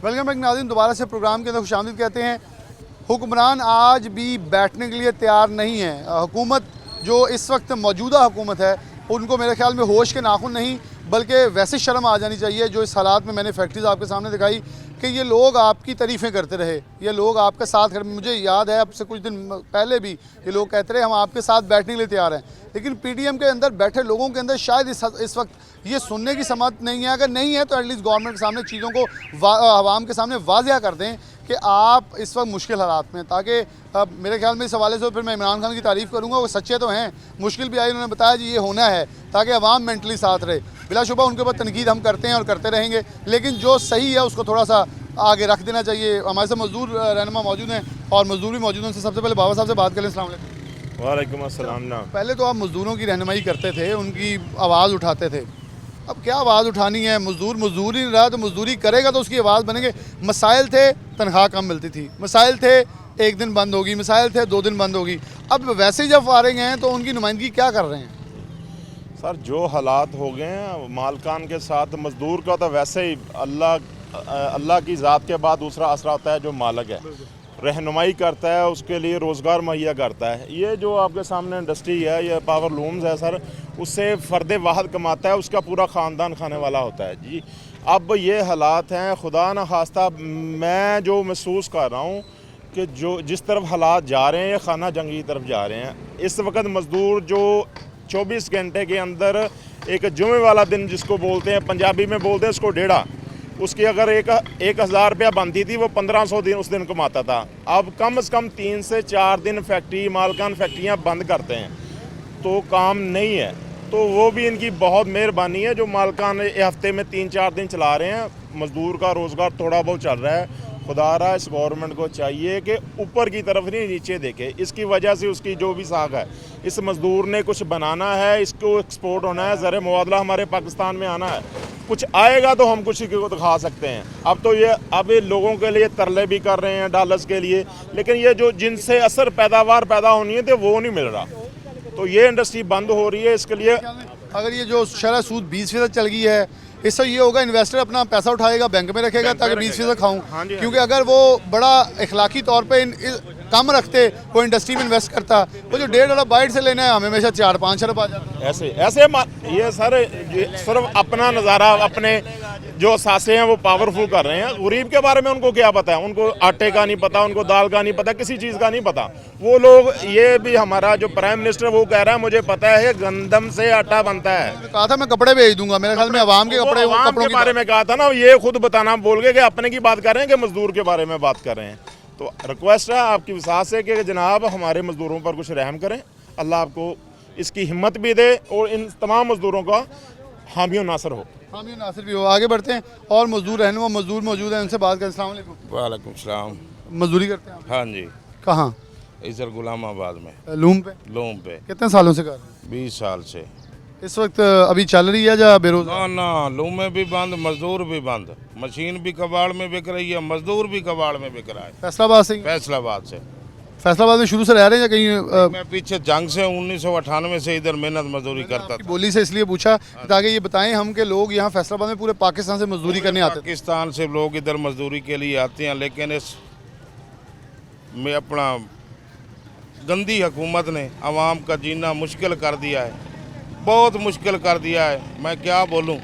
वेलकम बैक नाज़रीन, दोबारा से प्रोग्राम के अंदर खुशामदीद कहते हैं। हुक्मरान आज भी बैठने के लिए तैयार नहीं है। हुकूमत जो इस वक्त मौजूदा हुकूमत है उनको मेरे ख्याल में होश के नाखून नहीं बल्कि वैसे शर्म आ जानी चाहिए जो इस हालात में मैंने फैक्ट्रीज आपके सामने दिखाई कि ये लोग आपकी तारीफ़ें करते रहे, ये लोग आपके साथ खड़े। मुझे याद है अब से कुछ दिन पहले भी ये लोग कहते रहे हम आपके साथ बैठने के लिए तैयार हैं, लेकिन पीटीएम के अंदर बैठे लोगों के अंदर शायद इस वक्त ये सुनने की समझ नहीं है। अगर नहीं है तो एटलीस्ट गवर्नमेंट के सामने चीज़ों को आवाम के सामने वाज़िया कर दें कि आप इस वक्त मुश्किल हालात में, ताकि मेरे ख्याल में इस हवाले से फिर मैं इमरान खान की तारीफ़ करूँगा, वो सच्चे तो हैं, मुश्किल भी आई, उन्होंने बताया जी ये होना है ताकि अवाम मेंटली साथ रहे। बिलाशुबा उनके ऊपर तनकीद हम करते हैं और करते रहेंगे, लेकिन जो सही है उसको थोड़ा सा आगे रख देना चाहिए। हमारे साथ मजदूर रहनुमा मौजूद हैं और मजदूर भी मौजूद हैं। उनसे सबसे पहले बाबा साहब से बात करें। अस्सलाम वालेकुम। वालेकुम अस्सलाम। ना पहले तो आप मजदूरों की रहनुमाई करते थे, उनकी आवाज़ उठाते थे, अब क्या आवाज़ उठानी है? मजदूर ही नहीं रहा तो मजदूरी करेगा तो उसकी आवाज़ बनेंगे। मसाइल थे, तनख्वाह कम मिलती थी, मसाइल थे एक दिन बंद होगी, मसाइल थे 2 दिन बंद होगी। अब वैसे ही जब फारिग हैं तो उनकी नुमाइंदगी क्या कर रहे हैं? सर जो हालात हो गए हैं मालकान के साथ, मज़दूर का तो वैसे ही अल्लाह की ज़ात के बाद दूसरा आसरा होता है जो मालिक है, रहनुमाई करता है, उसके लिए रोज़गार मुहैया करता है। ये जो आपके सामने इंडस्ट्री है, ये पावर लूम्स है सर, उससे फ़र्द वाहद कमाता है, उसका पूरा ख़ानदान खाने वाला होता है जी। अब ये हालात हैं, खुदा न खास्ता मैं जो महसूस कर रहा हूँ कि जो जिस तरफ हालात जा रहे हैं ये खाना जंग की तरफ जा रहे हैं। इस वक्त मज़दूर जो 24 घंटे के अंदर एक जुमे वाला दिन जिसको बोलते हैं, पंजाबी में बोलते हैं उसको डेढ़ा, उसकी अगर 1,000 रुपया बनती थी वो 1500 दिन उस दिन कमाता था। अब कम से कम 3 से 4 दिन फैक्ट्री मालकान फैक्ट्रियाँ बंद करते हैं तो काम नहीं है। तो वो भी इनकी बहुत मेहरबानी है जो मालकान हफ्ते में 3-4 दिन चला रहे हैं, मज़दूर का रोज़गार थोड़ा बहुत चल रहा है। खुदारा इस गवर्नमेंट को चाहिए कि ऊपर की तरफ नहीं नीचे देखे, इसकी वजह से उसकी जो भी साख है, इस मज़दूर ने कुछ बनाना है, इसको एक्सपोर्ट होना है, ज़र मुबादला हमारे पाकिस्तान में आना है, कुछ आएगा तो हम कुछ को दिखा सकते हैं। अब तो ये लोगों के लिए तरले भी कर रहे हैं डॉलर्स के लिए, लेकिन ये जो जिनसे असर पैदावार पैदा होनी है तो वो नहीं मिल रहा, तो ये इंडस्ट्री बंद हो रही है। इसके लिए अगर ये जो शरह सूद 20% चल गई है, इससे ये होगा इन्वेस्टर अपना पैसा उठाएगा बैंक में रखेगा ताकि 20% खाऊं, क्योंकि अगर वो बड़ा इखलाकी तौर पे कम रखते, वो इंडस्ट्री में इन्वेस्ट करता, वो जो 1.5 अरब बाइट से लेना है हमें हमेशा 4-5 अरब आ जाता। ऐसे ये सर सिर्फ अपना नज़ारा, अपने जो सासे हैं वो पावरफुल कर रहे हैं। गरीब के बारे में उनको क्या पता है? उनको आटे का नहीं पता, उनको दाल का नहीं पता, किसी चीज़ का नहीं पता। वो लोग, ये भी हमारा जो प्राइम मिनिस्टर वो कह रहा है मुझे पता है गंदम से आटा बनता है। कहा था मैं कपड़े भेज दूंगा, मेरे ख्याल में अवाम के कपड़े, कपड़ों के बारे में कहा था ना, ये खुद बताना बोल के कि अपने की बात कर रहे हैं कि मजदूर के बारे में बात कर रहे हैं। तो रिक्वेस्ट है आपकी विसात से कि जनाब हमारे मजदूरों पर कुछ रहम करें, अल्लाह आपको इसकी हिम्मत भी दे और इन तमाम मजदूरों का हामी नासर हो। हामी नासिर भी हो। आगे बढ़ते हैं और मजदूर रहनुमा मजदूर मौजूद हैं, उनसे बात करें। अस्सलाम वालेकुम। वालेकुम सलाम। मजदूरी करते हैं आप? हाँ जी। कहाँ? इधर गुलामाबाद में, लूम पे। लूम पे। कितने सालों से कर रहे हैं? 20 साल से। इस वक्त अभी चल रही है या बेरोजगार? ना लूम में भी बंद, मजदूर भी बंद, मशीन भी कबाड़ में बिक रही है, मजदूर भी कबाड़ में बिक रहा है। फैसलाबाद से? फैसलाबाद से। फैसलाबाद में शुरू से रह रहे हैं या कहीं? मैं पीछे जंग से 1998 से इधर मेहनत मजदूरी करता था। बोली से इसलिए पूछा ताकि ये बताएं हम कि लोग यहाँ फैसलाबाद में पूरे पाकिस्तान से मजदूरी करने आते थे। पाकिस्तान से लोग इधर मजदूरी के लिए आते हैं, लेकिन इस में अपना गंदी हुकूमत ने आवाम का जीना मुश्किल कर दिया है, बहुत मुश्किल कर दिया है। मैं क्या बोलूं,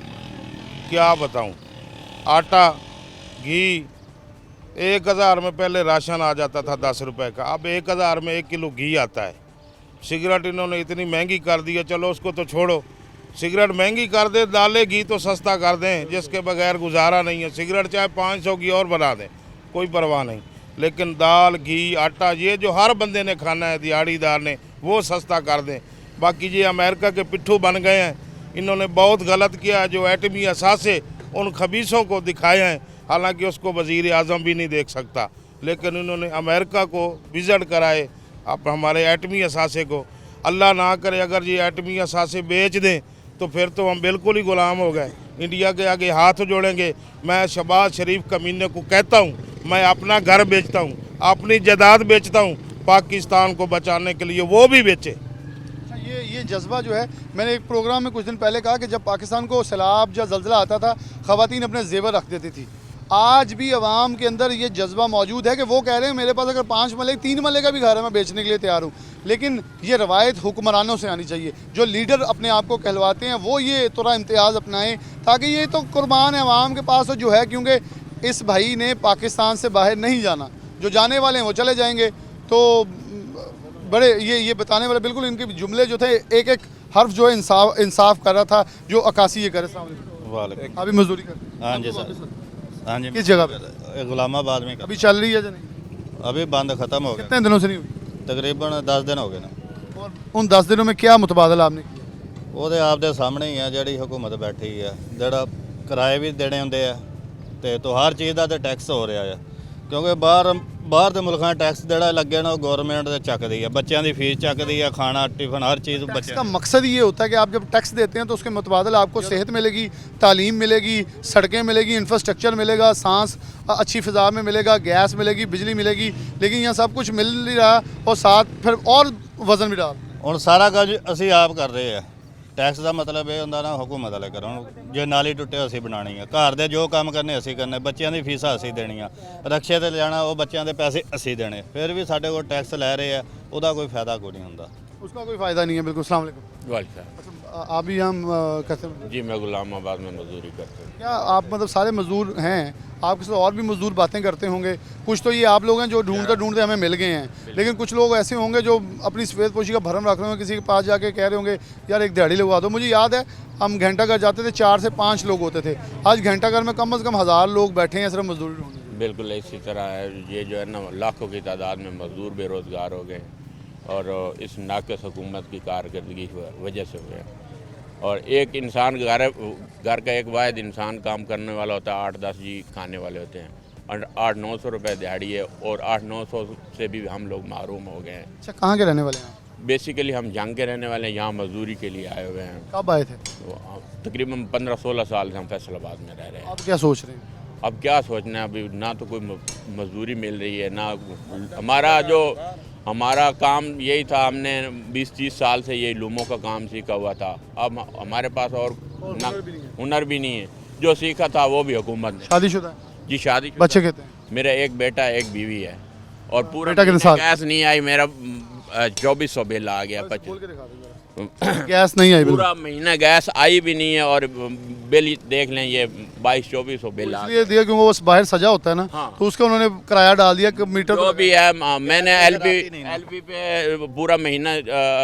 क्या बताऊं। आटा, घी 1000 में पहले राशन आ जाता था 10 रुपए का, अब 1000 में 1 किलो घी आता है। सिगरेट इन्होंने इतनी महंगी कर दी है, चलो उसको तो छोड़ो, सिगरेट महंगी कर दे, दालें घी तो सस्ता कर दें, जिसके बगैर गुजारा नहीं है। सिगरेट चाहे 500 की और बना दें, कोई परवाह नहीं, लेकिन दाल, घी, आटा ये जो हर बंदे ने खाना है, दिहाड़ीदार ने, वो सस्ता कर दें। बाकी ये अमेरिका के पिट्ठू बन गए हैं, इन्होंने बहुत गलत किया। जो एटमी असासे उन खबीसों को दिखाए हैं, हालांकि उसको वज़ीर आज़म भी नहीं देख सकता, लेकिन इन्होंने अमेरिका को विज़िट कराए अब हमारे एटमी असासे को। अल्लाह ना करे अगर ये एटमी असासे बेच दें तो फिर तो हम बिल्कुल ही गुलाम हो गए, इंडिया के आगे हाथ जोड़ेंगे। मैं शहबाज शरीफ कमीने को कहता हूँ, मैं अपना घर बेचता हूँ, अपनी जायदाद बेचता हूँ, पाकिस्तान को बचाने के लिए वो भी बेचे। ये जज्बा जो है, मैंने एक प्रोग्राम में कुछ दिन पहले कहा कि जब पाकिस्तान को सैलाब या ज़ल्ज़ला आता था, ख़वातीन अपने जेवर रख देती थी। आज भी आवाम के अंदर ये जज्बा मौजूद है कि वो कह रहे हैं मेरे पास अगर 5 मरले 3 मरले का भी घर है मैं बेचने के लिए तैयार हूँ। लेकिन ये रवायत हुक्मरानों से आनी चाहिए, जो लीडर अपने आप को कहलवाते हैं वो ये थोड़ा इम्तियाज़ अपनाएं, ताकि ये तो कुर्बान है आवाम के पास तो जो है, क्योंकि इस भाई ने पाकिस्तान से बाहर नहीं जाना, जो जाने वाले हैं वो चले जाएंगे। तो बड़े ये बताने वाले बिल्कुल इनके जुमले जो थे, एक एक हर्फ जो है इंसाफ कर रहा था, जो अक्कासी ये करे। वालेकुम। अभी मजदूरी कर, हाँ जी सर, हाँ जी। किस जगह पे? गुलामाबाद में। अभी चल रही है या नहीं? अभी बंद ख़त्म हो गया। कितने दिनों से नहीं हुई? तकरीबन 10 दिन हो गए ना। और उन 10 दिनों में क्या मुतबादला आपने किया? ਉਹਦੇ ਆਪ ਦੇ ਸਾਹਮਣੇ ਹੀ ਆ ਜਿਹੜੀ ਹਕੂਮਤ ਬੈਠੀ ਆ, ਜਿਹੜਾ ਕਿਰਾਏ ਵੀ ਦੇਣੇ ਹੁੰਦੇ ਆ ਤੇ ਤੋਂ ਹਰ ਚੀਜ਼ ਦਾ ਤੇ ਟੈਕਸ ਹੋ ਰਿਹਾ ਆ, ਕਿਉਂਕਿ ਬਾਹਰ ਦੇ ਮੁਲਕਾਂ ਟੈਕਸ ਜਿਹੜਾ ਲੱਗੇ ਨਾ ਉਹ ਗਵਰਨਮੈਂਟ ਦੇ ਚੱਕਦੀ ਆ, ਬੱਚਿਆਂ ਦੀ ਫੀਸ ਚੱਕਦੀ ਆ, ਖਾਣਾ टिफिन हर चीज़ टैक्स बच्चे का मकसद ये होता है कि आप जब टैक्स देते हैं तो उसके मुतबादल आपको सेहत मिलेगी, तालीम मिलेगी, सड़कें मिलेगी, इंफ्रास्ट्रक्चर मिलेगा, सांस अच्छी फ़िज़ा में मिलेगा, गैस मिलेगी, बिजली मिलेगी। लेकिन यहाँ सब कुछ मिल नहीं रहा और साथ फिर और वज़न भी डाल। ਹੁਣ ਸਾਰਾ ਕੁਝ ਅਸੀਂ ਆਪ ਕਰ ਰਹੇ ਆ। ਟੈਕਸ ਦਾ ਮਤਲਬ ਇਹ ਹੁੰਦਾ ਨਾ ਹਕੂਮਤ ਵਾਲੇ ਕਰਨ, ਜੇ ਨਾਲੀ ਟੁੱਟੇ ਅਸੀਂ ਬਣਾਣੀ ਆ, ਘਰ ਦੇ ਜੋ ਕੰਮ ਕਰਨੇ ਅਸੀਂ ਕਰਨੇ, ਬੱਚਿਆਂ ਦੀ ਫੀਸਾਂ ਅਸੀਂ ਦੇਣੀਆਂ, ਰਕਸ਼ੇ ਤੇ ਲਿਜਾਣਾ ਉਹ ਬੱਚਿਆਂ ਦੇ ਪੈਸੇ ਅਸੀਂ ਦੇਣੇ, ਫਿਰ ਵੀ ਸਾਡੇ ਕੋਲ ਟੈਕਸ ਲੈ ਰਹੇ ਆ, ਉਹਦਾ ਕੋਈ ਫਾਇਦਾ ਕੋਈ ਨਹੀਂ ਹੁੰਦਾ। उसका कोई फ़ायदा नहीं है। बिल्कुल। अस्सलाम वालेकुम। वालेकुम। आप भी हम करते हैं? जी मैं गुलामाबाद में मजदूरी करता हूँ। क्या आप मतलब सारे मजदूर हैं, आपके साथ और भी मजदूर बातें करते होंगे? कुछ तो ये आप लोग हैं जो ढूंढते ढूंढते हमें मिल गए हैं, लेकिन कुछ लोग ऐसे होंगे जो अपनी सफ़ेद पोशी का भरम रख रहे होंगे, किसी के पास जाके कह रहे होंगे यार एक दिहाड़ी लगवा दो। मुझे याद है हम घंटाघर जाते थे, 4 से 5 लोग होते थे, आज घंटाघर में कम से कम 1000 लोग बैठे हैं सिर्फ मजदूरी ढूंढने। बिल्कुल इसी तरह है, ये जो है ना लाखों की तादाद में मजदूर बेरोज़गार हो गए और इस नाक़िस हुकूमत की कारकर्दगी की वजह से हुए। और एक इंसान घर का एक वाहिद इंसान काम करने वाला होता है, 8-10 जी खाने वाले होते हैं, और 800-900 रुपये दिहाड़ी है, और 800-900 से भी हम लोग महरूम हो गए हैं। अच्छा, कहाँ के रहने वाले हैं आप? बेसिकली हम जंग के रहने वाले हैं, यहाँ मजदूरी के लिए आए हुए हैं। कब आए थे? तकरीबन 15-16 साल से हम फैसलाबाद में रह रहे हैं। आप क्या सोच रहे हैं? अब क्या सोचना है, अभी ना तो कोई मजदूरी मिल रही है, ना हमारा काम यही था, हमने 20-30 साल से यही लूमों का काम सीखा हुआ था। अब हमारे पास और हुनर भी नहीं है, जो सीखा था वो भी हुकूमत ने। शादीशुदा? जी शादी। बच्चे कहते हैं? मेरा एक बेटा एक बीवी है, और पूरा बेटा कितने साल? गैस नहीं आई, मेरा 2400 बिल आ गया। गैस नहीं आई? पूरा महीना गैस आई भी नहीं है, और बिल देख लें ये 2200-2400 बिल आ इसलिए दिया क्योंकि वो बाहर सजा होता है ना। हाँ। तो उसका उन्होंने किराया डाल दिया कि मीटर जो भी है। मैंने एलपी पे पूरा महीना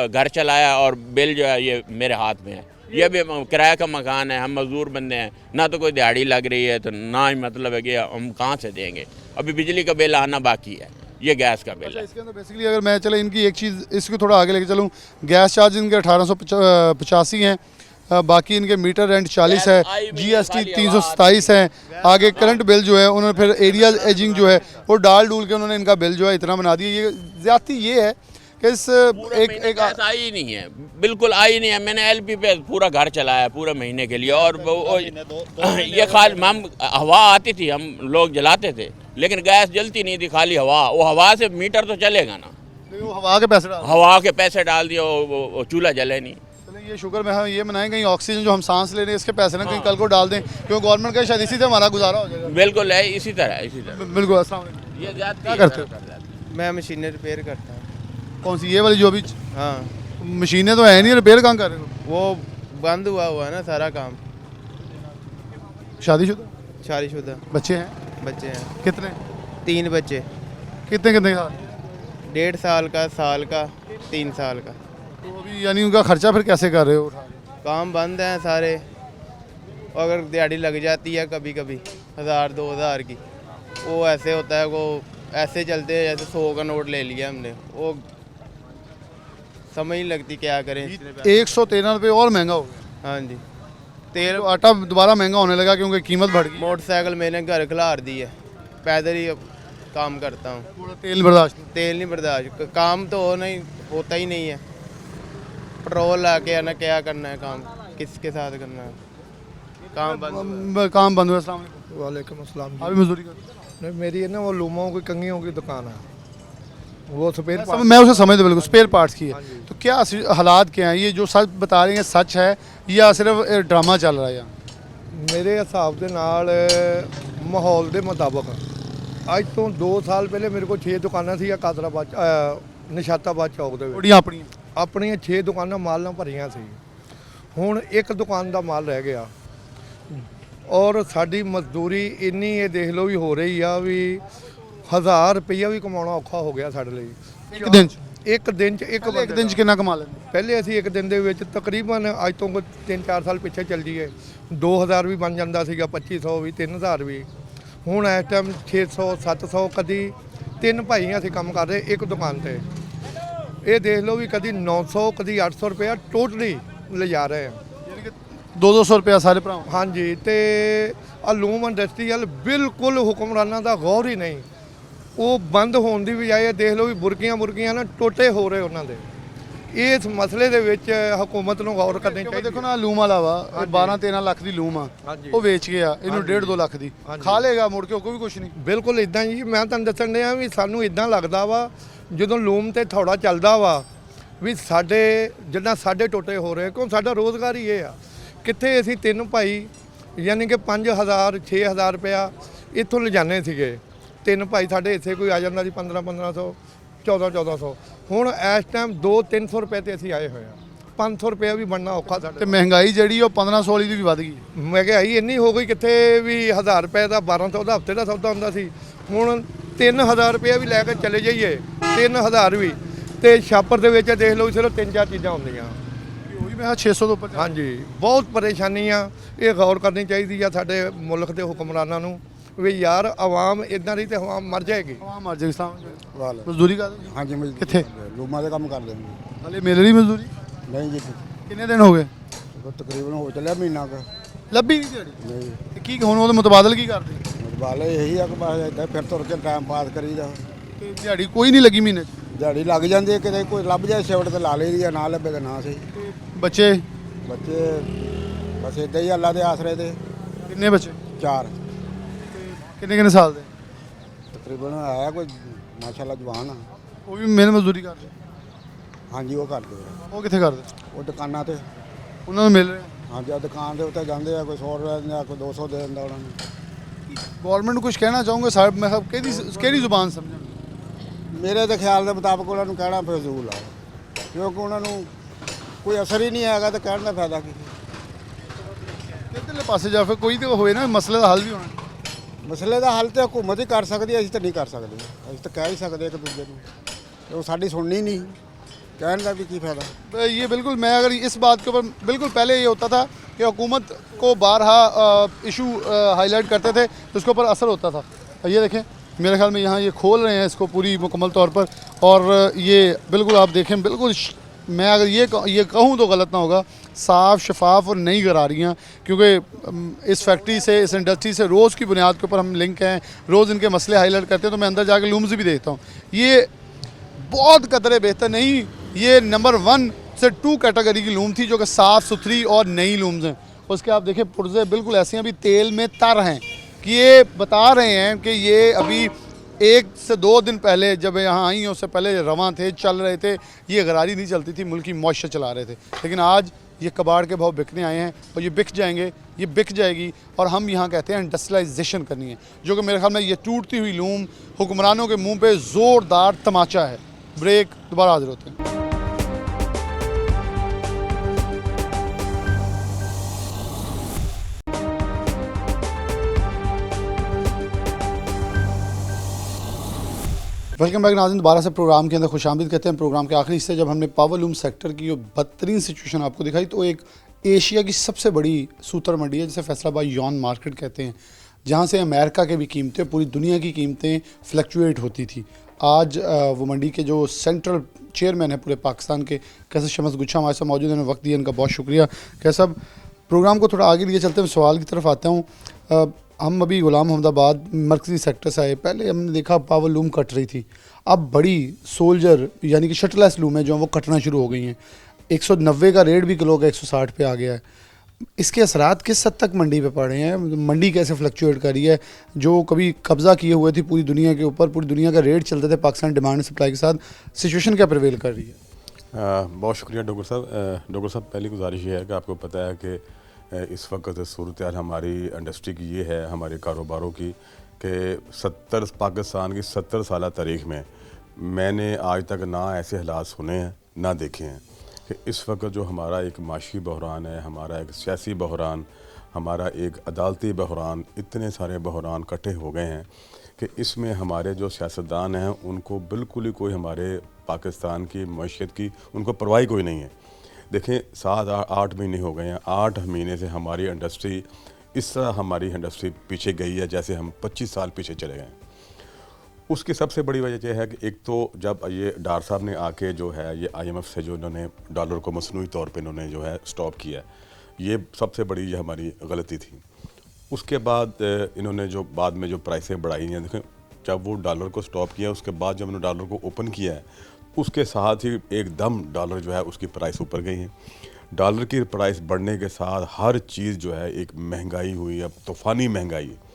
घर चलाया, और बिल जो है ये मेरे हाथ में है। ये भी किराए का मकान है, हम मजदूर बंदे हैं, ना तो कोई दिहाड़ी लग रही है, तो ना ही मतलब है कि हम कहाँ से देंगे। अभी बिजली का बिल आना बाकी है, ये गैस का बिल है। इसके अंदर बेसिकली अगर मैं चले इनकी एक चीज़ इसको थोड़ा आगे लेके चलूँ, गैस चार्ज इनके 1885 हैं, बाकी इनके मीटर रेंट 40 है, GST 327 है, आगे करंट बिल जो है उन्होंने फिर एरिया एजिंग जो है वो डाल डूल के उन्होंने इनका बिल जो है इतना बना दिया। ये ज़्यादती ये है कि इस एक गैस आई ही नहीं है, बिल्कुल आई नहीं है। मैंने एलपी पे पूरा घर चलाया पूरे महीने के लिए, और ये खाली हम हवा आती थी, हम लोग जलाते थे, लेकिन गैस जलती नहीं थी, खाली हवा। वो हवा से मीटर तो चलेगा ना, वो हवा के पैसे डाल दिए, वो चूल्हा जले नहीं। ये शुक्र में हम ये मनाएं कहीं ऑक्सीजन जो हम सांस ले रहे हैं इसके पैसे ना कहीं कल को डाल दें, क्योंकि गवर्नमेंट का शायद इसी से हमारा गुजारा हो जाएगा। बिल्कुल है, इसी तरह। बिल्कुल। अस्सलाम वालेकुम। ये क्या करते हो? मैं मशीनें रिपेयर करता हूँ। कौन सी, ये वाली जो अभी? हाँ। मशीनें तो है नहीं, रिपेयर कहाँ कर रहे हो? वो बंद हुआ है ना सारा काम। शादीशुदा? शादीशुदा। बच्चे हैं? बच्चे हैं। कितने? 3 बच्चे। कितने साल? 1.5 साल का, साल का, 3 साल का। तो अभी यानी उनका खर्चा फिर कैसे कर रहे हो? काम बंद हैं सारे, अगर दिहाड़ी लग जाती है कभी कभी 1000-2000 की, वो ऐसे होता है, वो ऐसे चलते हैं जैसे 100 का नोट ले लिया हमने, वो समझ नहीं लगती क्या करें। 113 रुपये और महंगा हो गया। हाँ जी। तेल तो आटा दोबारा महंगा होने लगा क्योंकि कीमत बढ़ गई। मोटरसाइकिल मैंने घर खिलार दी है, पैदल ही काम करता हूँ। तेल बर्दाश्त? तेल नहीं बर्दाश्त, काम तो होता ही नहीं है। पेट्रोल ला के आना, क्या करना है काम, किसके साथ करना है, काम बंद हुआ। अस्सलाम वालेकुम। वालेकुम अस्सलाम। अभी मजदूरी करते नहीं, मेरी है ना वो लूमों की कंगियों की दुकान है, वो स्पेयर हैं? मैं उसे समझ बिल्कुल, स्पेयर पार्ट्स की है। तो क्या हालात क्या हैं, ये जो सच बता रहे हैं सच है या सिर्फ ड्रामा चल रहा है? मेरे हिसाब के नाल ਮਾਹੌਲ ਦੇ ਮੁਤਾਬਕ ਅੱਜ ਤੋਂ 2 ਸਾਲ ਪਹਿਲੇ ਮੇਰੇ ਕੋਲ 6 ਦੁਕਾਨਾਂ ਸੀ ਕਾਦਰਾਬਾਦ ਨਿਸ਼ਾਤਾਬਾਦ ਚੌਕ ਦੇ ਵਿੱਚ। ਥੋੜੀਆਂ ਆਪਣੀਆਂ ਆਪਣੀਆਂ 6 ਦੁਕਾਨਾਂ ਮਾਲ ਨਾਲ ਭਰੀਆਂ ਸੀ। ਹੁਣ ਇੱਕ ਦੁਕਾਨ ਦਾ ਮਾਲ ਰਹਿ ਗਿਆ ਔਰ ਸਾਡੀ ਮਜ਼ਦੂਰੀ ਇੰਨੀ ਇਹ ਦੇਖ ਲਓ ਵੀ ਹੋ ਰਹੀ ਆ ਵੀ 1000 ਰੁਪਈਆ ਵੀ ਕਮਾਉਣਾ ਔਖਾ ਹੋ ਗਿਆ ਸਾਡੇ ਲਈ ਇੱਕ ਦਿਨ 'ਚ। ਇੱਕ ਦਿਨ 'ਚ ਇੱਕ ਇੱਕ ਦਿਨ 'ਚ ਕਿੰਨਾ ਕਮਾ ਲੈਂਦੇ? ਪਹਿਲੇ ਅਸੀਂ ਇੱਕ ਦਿਨ ਦੇ ਵਿੱਚ ਤਕਰੀਬਨ ਅੱਜ ਤੋਂ 3-4 ਸਾਲ ਪਿੱਛੇ ਚੱਲ ਜਾਈਏ 2000 ਵੀ ਬਣ ਜਾਂਦਾ ਸੀਗਾ, 2500 ਵੀ, 3000 ਵੀ। ਹੁਣ ਇਸ ਟਾਈਮ 600 700 ਕਦੀ 3 ਭਾਈ ਅਸੀਂ ਕੰਮ ਕਰ ਰਹੇ ਇੱਕ ਦੁਕਾਨ ਤੇ। ਇਹ ਦੇਖ ਲਓ ਵੀ ਕਦੀ 900 ਕਦੀ 800 ਰੁਪਇਆ ਟੋਟਲੀ ਲਿਜਾ ਰਹੇ ਆ। 200 ਰੁਪਇਆ ਸਾਰੇ ਭਰਾਵਾਂ। ਹਾਂਜੀ, ਤੇ ਆ ਲੂਮ ਇੰਡਸਟਰੀਅਲ ਬਿਲਕੁਲ ਹੁਕਮਰਾਨਾਂ ਦਾ ਗੌਰ ਹੀ ਨਹੀਂ। ਉਹ ਬੰਦ ਹੋਣ ਦੀ ਬਜਾਏ ਦੇਖ ਲਓ ਵੀ ਬੁਰਕੀਆਂ ਨਾ ਟੋਟੇ ਹੋ ਰਹੇ ਉਹਨਾਂ ਦੇ। ਇਸ ਮਸਲੇ ਦੇ ਵਿੱਚ ਹਕੂਮਤ ਨੂੰ ਗੌਰ ਕਰਨੀ ਚਾਹੀਦੀ। ਦੇਖੋ ਨਾ ਲੂਮ ਵਾਲਾ ਵਾ 12-13 ਲੱਖ ਦੀ ਲੂਮ ਆ, ਉਹ ਵੇਚ ਗਿਆ ਇਹਨੂੰ 1.5-2 ਲੱਖ ਦੀ ਖਾ ਲੇਗਾ ਮੁੜ ਕੇ, ਉਹ ਕੋਈ ਕੁਛ ਨਹੀਂ। ਬਿਲਕੁਲ ਇਦਾਂ ਜੀ, ਮੈਂ ਤੁਹਾਨੂੰ ਦੱਸਣ ਡਿਆ ਵੀ ਸਾਨੂੰ ਇਦਾਂ ਲੱਗਦਾ ਵਾ ਜਦੋਂ ਲੂਮ ਤੇ ਥੋੜਾ ਚੱਲਦਾ ਵਾ ਵੀ ਸਾਡੇ ਜਿੱਦਾਂ ਸਾਡੇ ਟੋਟੇ ਹੋ ਰਹੇ, ਕਿਉਂ ਸਾਡਾ ਰੋਜ਼ਗਾਰ ਹੀ ਇਹ ਆ। ਕਿੱਥੇ ਅਸੀਂ 3 ਭਾਈ ਯਾਨੀ ਕਿ 5000 6000 ਰੁਪਇਆ ਇੱਥੋਂ ਲਿਜਾਨੇ ਸੀਗੇ। 3 ਭਾਈ ਸਾਡੇ ਇੱਥੇ ਕੋਈ ਆ ਜਾਂਦਾ ਸੀ 1500 1400। ਹੁਣ ਇਸ ਟਾਈਮ 200-300 ਰੁਪਏ ਤੇ ਅਸੀਂ ਆਏ ਹੋਏ ਆ। 500 ਰੁਪਏ ਵੀ ਬਣਨਾ ਔਖਾ ਸਾਡੇ ਤੇ ਮਹਿੰਗਾਈ ਜਿਹੜੀ ਉਹ 1500 ਵਾਲੀ ਦੀ ਵੀ ਵੱਧ ਗਈ। ਮਹਿੰਗਾਈ ਇੰਨੀ ਹੋ ਗਈ ਕਿੱਥੇ ਵੀ 1000 ਰੁਪਏ ਦਾ 1200 ਦਾ ਹਫ਼ਤੇ ਦਾ ਸੌਦਾ ਹੁੰਦਾ ਸੀ। ਹੁਣ 3000 ਰੁਪਏ ਵੀ ਲੈ ਕੇ ਚਲੇ ਜਾਈਏ 3000 ਵੀ, ਤੇ ਛਾਪਰ ਦੇ ਵਿੱਚ ਦੇਖ ਲਓ ਸਿਰਫ 3-4 ਚੀਜ਼ਾਂ ਹੁੰਦੀਆਂ। ਉਹੀ ਮੈਂ 600 ਤੋਂ ਉੱਪਰ। ਹਾਂਜੀ, ਬਹੁਤ ਪਰੇਸ਼ਾਨੀ ਆ। ਇਹ ਗੌਰ ਕਰਨੀ ਚਾਹੀਦੀ ਆ ਸਾਡੇ ਮੁਲਕ ਦੇ ਹੁਕਮਰਾਨਾਂ ਨੂੰ ਵੀ ਯਾਰ ਆਵਾਮ ਇਦਾਂ ਦੀ ਤੇ ਆਵਾਮ ਮਰ ਜਾਏਗੀ। ਆਵਾਮ ਮਰ ਜਾਏਗੀ। ਮਜ਼ਦੂਰੀ ਕਰਦੇ? ਹਾਂਜੀ ਕਿੱਥੇ? ਲੂਮਾਂ ਦੇ ਕੰਮ ਕਰਦੇ ਨੇ। ਹਲੇ ਮਿਲ ਰਹੀ ਮਜ਼ਦੂਰੀ? ਨਹੀਂ ਜੀ, ਕਿੰਨੇ ਦਿਨ ਹੋ ਗਏ? ਤਕਰੀਬਨ ਹੋ ਚੱਲਿਆ ਮਹੀਨਾ ਕੁ। ਲੱਭੀ ਨਹੀਂ ਦਿਹਾੜੀ? ਨਹੀਂ ਤੇ ਕੀ ਹੁਣ ਉਹਦੇ ਮੁਤਬਾਦਲ ਕੀ ਕਰਦੇ? ਬਾਲੇ ਇਹੀ ਆ ਕਿ ਬਸ ਏਦਾਂ ਫਿਰ ਤੁਰ ਕੇ ਟਾਈਮ ਪਾਸ ਕਰੀਦਾ। ਤੇ ਦਿਹਾੜੀ ਕੋਈ ਨਹੀਂ ਲੱਗੀ ਮਹੀਨੇ 'ਚ? ਦਿਹਾੜੀ ਲੱਗ ਜਾਂਦੀ ਹੈ, ਕਿਤੇ ਕੋਈ ਲੱਭ ਜਾਏ ਸ਼ਿਫਟ ਤੇ ਲਾ ਲਈਦੀ ਆ, ਨਾ ਲੱਭੇ ਤਾਂ ਨਾ ਸਹੀ। ਬੱਚੇ ਬਸ ਏਦਾਂ ਹੀ ਅੱਲਾ ਦੇ ਆਸਰੇ ਤੇ। ਕਿੰਨੇ ਬੱਚੇ? 4 ਕਿੰਨੇ ਸਾਲ ਦੇ? ਤਕਰੀਬਨ ਹੈ ਕੋਈ ਮਾਸ਼ਾਅੱਲਾ ਜਵਾਨ ਆ। ਉਹ ਵੀ ਮਿਹਨਤ ਮਜ਼ਦੂਰੀ ਕਰਦੇ? ਹਾਂਜੀ, ਉਹ ਕਰਦੇ ਆ। ਉਹ ਕਿੱਥੇ ਕਰਦੇ? ਉਹ ਦੁਕਾਨਾਂ ਤੇ। ਉਹਨਾਂ ਨੂੰ ਮਿਲ ਰਿਹਾ? ਹਾਂਜੀ, ਆ ਦੁਕਾਨ ਦੇ ਉੱਤੇ ਜਾਂਦੇ ਆ, ਕੋਈ 100 ਰੁਪਏ ਦਿੰਦਾ, ਕੋਈ 200 ਦੇ ਦਿੰਦਾ ਉਹਨਾਂ ਨੂੰ। ਗੌਰਨਮੈਂਟ ਨੂੰ ਕੁਝ ਕਹਿਣਾ ਚਾਹੂੰਗਾ ਸਾਹਿਬ? ਮੈਂ ਕਿਹੜੀ ਜ਼ੁਬਾਨ ਸਮਝਾਂ? ਮੇਰੇ ਦੇ ਖਿਆਲ ਦੇ ਮੁਤਾਬਕ ਉਹਨਾਂ ਨੂੰ ਕਹਿਣਾ ਫਜ਼ੂਲ ਆ, ਕਿਉਂਕਿ ਉਹਨਾਂ ਨੂੰ ਕੋਈ ਅਸਰ ਹੀ ਨਹੀਂ ਹੈਗਾ, ਤਾਂ ਕਹਿਣ ਦਾ ਫਾਇਦਾ ਕੀ। ਇੱਧਰਲੇ ਪਾਸੇ ਜਾ ਫਿਰ ਕੋਈ ਤਾਂ ਹੋਏ ਨਾ, ਮਸਲੇ ਦਾ ਹੱਲ ਵੀ ਹੋਣਾ। ਮਸਲੇ ਦਾ ਹੱਲ ਤੇ ਹਕੂਮਤ ਹੀ ਕਰ ਸਕਦੀ ਹੈ, ਅਸੀਂ ਤਾਂ ਨਹੀਂ ਕਰ ਸਕਦੇ। ਅਸੀਂ ਤਾਂ ਕਹਿ ਹੀ ਸਕਦੇ ਇੱਕ ਦੂਜੇ ਨੂੰ, ਤੇ ਉਹ ਸਾਡੀ ਸੁਣਨੀ नहीं, कहने का भी की फ़ायदा। ये बिल्कुल, मैं अगर इस बात के ऊपर बिल्कुल पहले ये होता था कि हुकूमत को बारहा इशू हाईलाइट करते थे तो उसके ऊपर असर होता था। ये देखें मेरे ख्याल में यहाँ ये खोल रहे हैं इसको पूरी मुकम्मल तौर पर, और ये बिल्कुल आप देखें, बिल्कुल मैं अगर ये कहूँ तो गलत ना होगा, साफ़ शफाफ और नई गरारियाँ, क्योंकि इस फैक्ट्री से, इस इंडस्ट्री से रोज़ की बुनियाद के ऊपर हम लिंक हैं, रोज़ इनके मसले हाईलाइट करते हैं, तो मैं अंदर जाके लूम्स भी देखता हूँ। ये बहुत कदरे बेहतर नहीं, ये नंबर 1 से 2 कैटेगरी की लूम थी जो कि साफ़ सुथरी और नई लूम्स हैं। उसके आप देखें पुर्जे बिल्कुल ऐसे हैं, अभी तेल में तर हैं, कि ये बता रहे हैं कि ये अभी 1 से 2 दिन पहले जब यहाँ आई हैं उससे पहले रवां थे, चल रहे थे, ये गरारी नहीं चलती थी, मुल्क की मौशत चला रहे थे। लेकिन आज ये कबाड़ के भाव बिकने आए हैं और ये बिक जाएंगे, ये बिक जाएगी, और हम यहाँ कहते हैं इंडस्ट्रियलाइजेशन करनी है, जो कि मेरे ख्याल में ये टूटती हुई लूम हुक्मरानों के मुँह पर ज़ोरदार तमाचा है। ब्रेक, दोबारा हाजिर होते हैं। वेलकम बैक नाज़रीन, दोबारा से प्रोग्राम के अंदर खुशामदीद कहते हैं। प्रोग्राम के आखिरी हिस्से जब हमने पावर लूम सेक्टर की जो बदतरीन सिचुएशन आपको दिखाई, तो एक एशिया की सबसे बड़ी सूतर मंडी है जिसे फैसलाबाद यॉन मार्केट कहते हैं, जहाँ से अमेरिका के भी कीमतें, पूरी दुनिया की कीमतें फ्लक्चुएट होती थी। आज वो मंडी के जो सेंट्रल चेयरमैन है पूरे पाकिस्तान के, कैसे शमस गुच्छा हमारे साथ मौजूद हैं, वक्त दिया इनका बहुत शुक्रिया। कैसा प्रोग्राम को थोड़ा आगे लिए चलते हैं, सवाल की तरफ आता हूँ। हम अभी गुलाम अहमदाबाद मरकज़ी सेक्टर से आए, पहले हमने देखा पावर लूम कट रही थी, अब बड़ी सोल्जर यानी कि शटरलेस लूम है जो वो कटना शुरू हो गई हैं। 190 का रेट भी किलो का 160 पे आ गया है। इसके असरात किस हद तक मंडी पे पड़ रहे हैं? मंडी कैसे फ्लक्चुएट कर रही है? जो कभी कब्ज़ा किए हुए थी पूरी दुनिया के ऊपर, पूरी दुनिया का रेट चलते थे पाकिस्तान डिमांड सप्लाई के साथ, सिचुएशन क्या प्रिवेल कर रही है? बहुत शुक्रिया डॉक्टर साहब। डॉक्टर साहब, पहली गुजारिश ये है कि आपको पता है कि इस वक्त सूरत हाल हमारी इंडस्ट्री की ये है, हमारे कारोबारों की, कि पाकिस्तान की 70 साल तारीख़ में मैंने आज तक ना ऐसे हालात सुने हैं ना देखे हैं कि इस वक्त जो हमारा एक माशी बहरान है, हमारा एक सियासी बहरान, हमारा एक अदालती बहरान, इतने सारे बहरान इकट्ठे हो गए हैं कि इसमें हमारे जो सियासतदान हैं उनको बिल्कुल ही कोई हमारे पाकिस्तान की मईशत की उनको परवाह कोई नहीं है। देखें 7-8 महीने हो गए हैं, 8 महीने से हमारी इंडस्ट्री इस तरह हमारी इंडस्ट्री पीछे गई है जैसे हम 25 साल पीछे चले गए। उसकी सबसे बड़ी वजह यह है कि एक तो जब ये डार साहब ने आके जो है ये IMF से जो इन्होंने डॉलर को मसनूई तौर पे इन्होंने जो है स्टॉप किया, ये सबसे बड़ी ये हमारी गलती थी। उसके बाद इन्होंने जो बाद में जो प्राइसें बढ़ाई हैं, देखें जब वो डॉलर को स्टॉप किया उसके बाद जब उन्होंने डॉलर को ओपन किया है उसके साथ ही एकदम डॉलर जो है उसकी प्राइस ऊपर गई है। डॉलर की प्राइस बढ़ने के साथ हर चीज़ जो है एक महंगाई हुई, अब तूफ़ानी महंगाई है।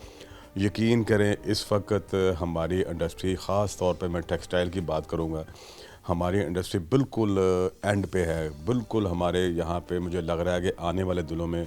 यकीन करें इस वक्त हमारी इंडस्ट्री, ख़ास तौर पे मैं टेक्सटाइल की बात करूँगा, हमारी इंडस्ट्री बिल्कुल एंड पे है। बिल्कुल हमारे यहाँ पे मुझे लग रहा है कि आने वाले दिनों में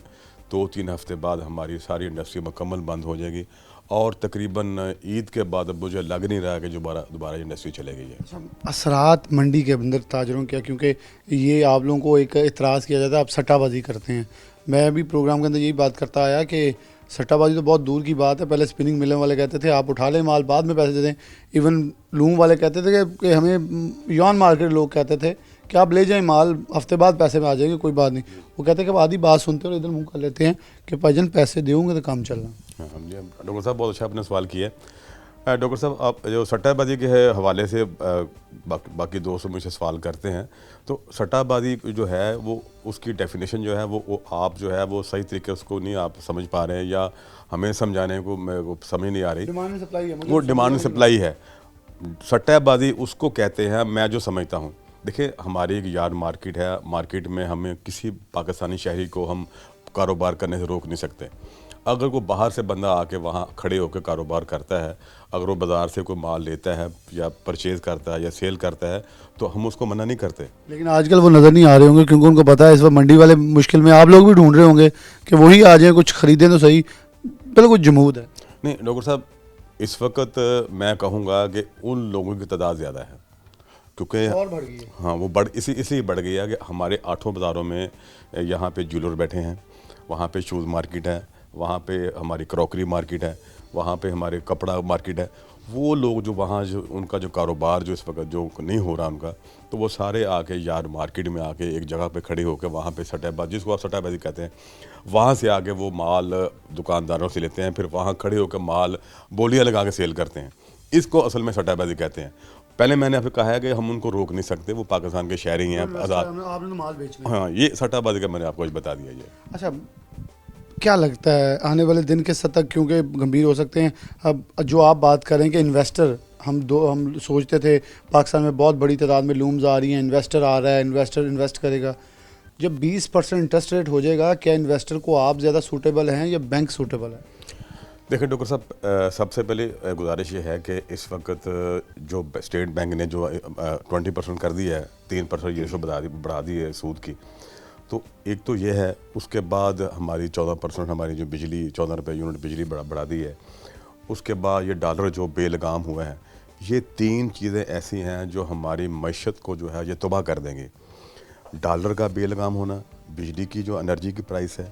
2-3 हफ़्ते बाद हमारी सारी इंडस्ट्री मुकम्मल बंद हो जाएगी और तकरीबन ईद के बाद अब मुझे लग नहीं रहा कि दोबारा इंडस्ट्री चलेगी। है असरात मंडी के अंदर ताजरों के, क्योंकि ये आप लोगों को एक इतराज़ किया जाता है, आप सट्टाबाजी करते हैं। मैं भी प्रोग्राम के अंदर यही बात करता आया कि सट्टाबाजी तो बहुत दूर की बात है। पहले स्पिनिंग मिलों वाले कहते थे आप उठा लें माल, बाद में पैसे दे दें। इवन लूम वाले कहते थे कि हमें यॉन मार्केट लोग कहते थे कि आप ले जाएं माल, हफ्ते बाद पैसे में आ जाएंगे, कोई बात नहीं। वो कहते हैं कि आधी बात सुनते और इधर मुंह कर लेते हैं कि भाईजान पैसे देंगे तो काम चलना। हाँ जी, डॉक्टर साहब बहुत अच्छा आपने सवाल किया। डॉक्टर साहब आप जो सट्टाबाजी के हवाले से बाकी दोस्त मुझसे सवाल करते हैं, तो सट्टाबाजी जो है वो उसकी डेफिनेशन जो है वो आप जो है वो सही तरीके उसको नहीं आप समझ पा रहे हैं या हमें समझाने को मेरे को समझ नहीं आ रही। डिमांड एंड सप्लाई है, वो डिमांड एंड सप्लाई है। सट्टाबाजी उसको कहते हैं, मैं जो समझता हूँ, देखिए हमारी एक यार्ड मार्केट है, मार्केट में हमें किसी पाकिस्तानी शहरी को हम कारोबार करने से रोक नहीं सकते। अगर कोई बाहर से बंदा आके वहाँ खड़े होकर कारोबार करता है, अगर वो बाज़ार से कोई माल लेता है या परचेज़ करता है या सेल करता है तो हम उसको मना नहीं करते। लेकिन आजकल वो नज़र नहीं आ रहे होंगे क्योंकि उनको पता है इस वक्त मंडी वाले मुश्किल में, आप लोग भी ढूंढ रहे होंगे कि वही आ जाए, कुछ ख़रीदें तो सही। बिल्कुल जमूद है। नहीं डॉक्टर साहब, इस वक्त मैं कहूँगा कि उन लोगों की तादाद ज़्यादा है क्योंकि और बढ़ गई है। हाँ वो इसलिए बढ़ गई है कि हमारे 8 बाज़ारों में यहाँ पे ज्वेलर बैठे हैं, वहाँ पे शूज़ मार्केट है, वहाँ पे हमारी क्रॉकरी मार्केट है, वहाँ पे हमारे कपड़ा मार्केट है। वो लोग जो वहाँ जो उनका जो कारोबार जो इस वक्त जो नहीं हो रहा उनका, तो वो सारे आके यार मार्केट में आके एक जगह पे खड़े होकर वहाँ पे सट्टाबाजी, जिसको आप सट्टाबाजी कहते हैं, वहाँ से आके वो माल दुकानदारों से लेते हैं, फिर वहाँ खड़े होकर माल बोलियाँ लगा के सेल करते हैं। इसको असल में सट्टाबाजी कहते हैं। पहले मैंने आपको कहा है कि हम उनको रोक नहीं सकते, वो पाकिस्तान के शहरी हैं, आज़ाद। आपने माल बेचना। हाँ, ये सट्टाबाजी का मैंने आपको बता दिया। ये अच्छा, क्या लगता है आने वाले दिन के सतह क्योंकि गंभीर हो सकते हैं? अब जो आप बात करें कि इन्वेस्टर, हम सोचते थे पाकिस्तान में बहुत बड़ी तादाद में लूम्स आ रही हैं, इन्वेस्टर आ रहा है, इन्वेस्टर इन्वेस्ट करेगा। जब 20% इंटरेस्ट रेट हो जाएगा, क्या इन्वेस्टर को आप ज़्यादा सूटेबल हैं या बैंक सूटेबल है? देखिए डॉक्टर साहब, सबसे पहले गुजारिश ये है कि इस वक्त जो स्टेट बैंक ने जो 20% कर दिया है, 3% ये बढ़ा दी है सूद की, तो एक तो ये है। उसके बाद हमारी 14% हमारी जो बिजली 14 रुपये यूनिट बिजली बढ़ा दी है। उसके बाद ये डॉलर जो बेलगाम हुआ है, ये 3 चीज़ें ऐसी हैं जो हमारी मईशत को जो है ये तबाह कर देंगे। डॉलर का बेलगाम होना, बिजली की जो एनर्जी की प्राइस है,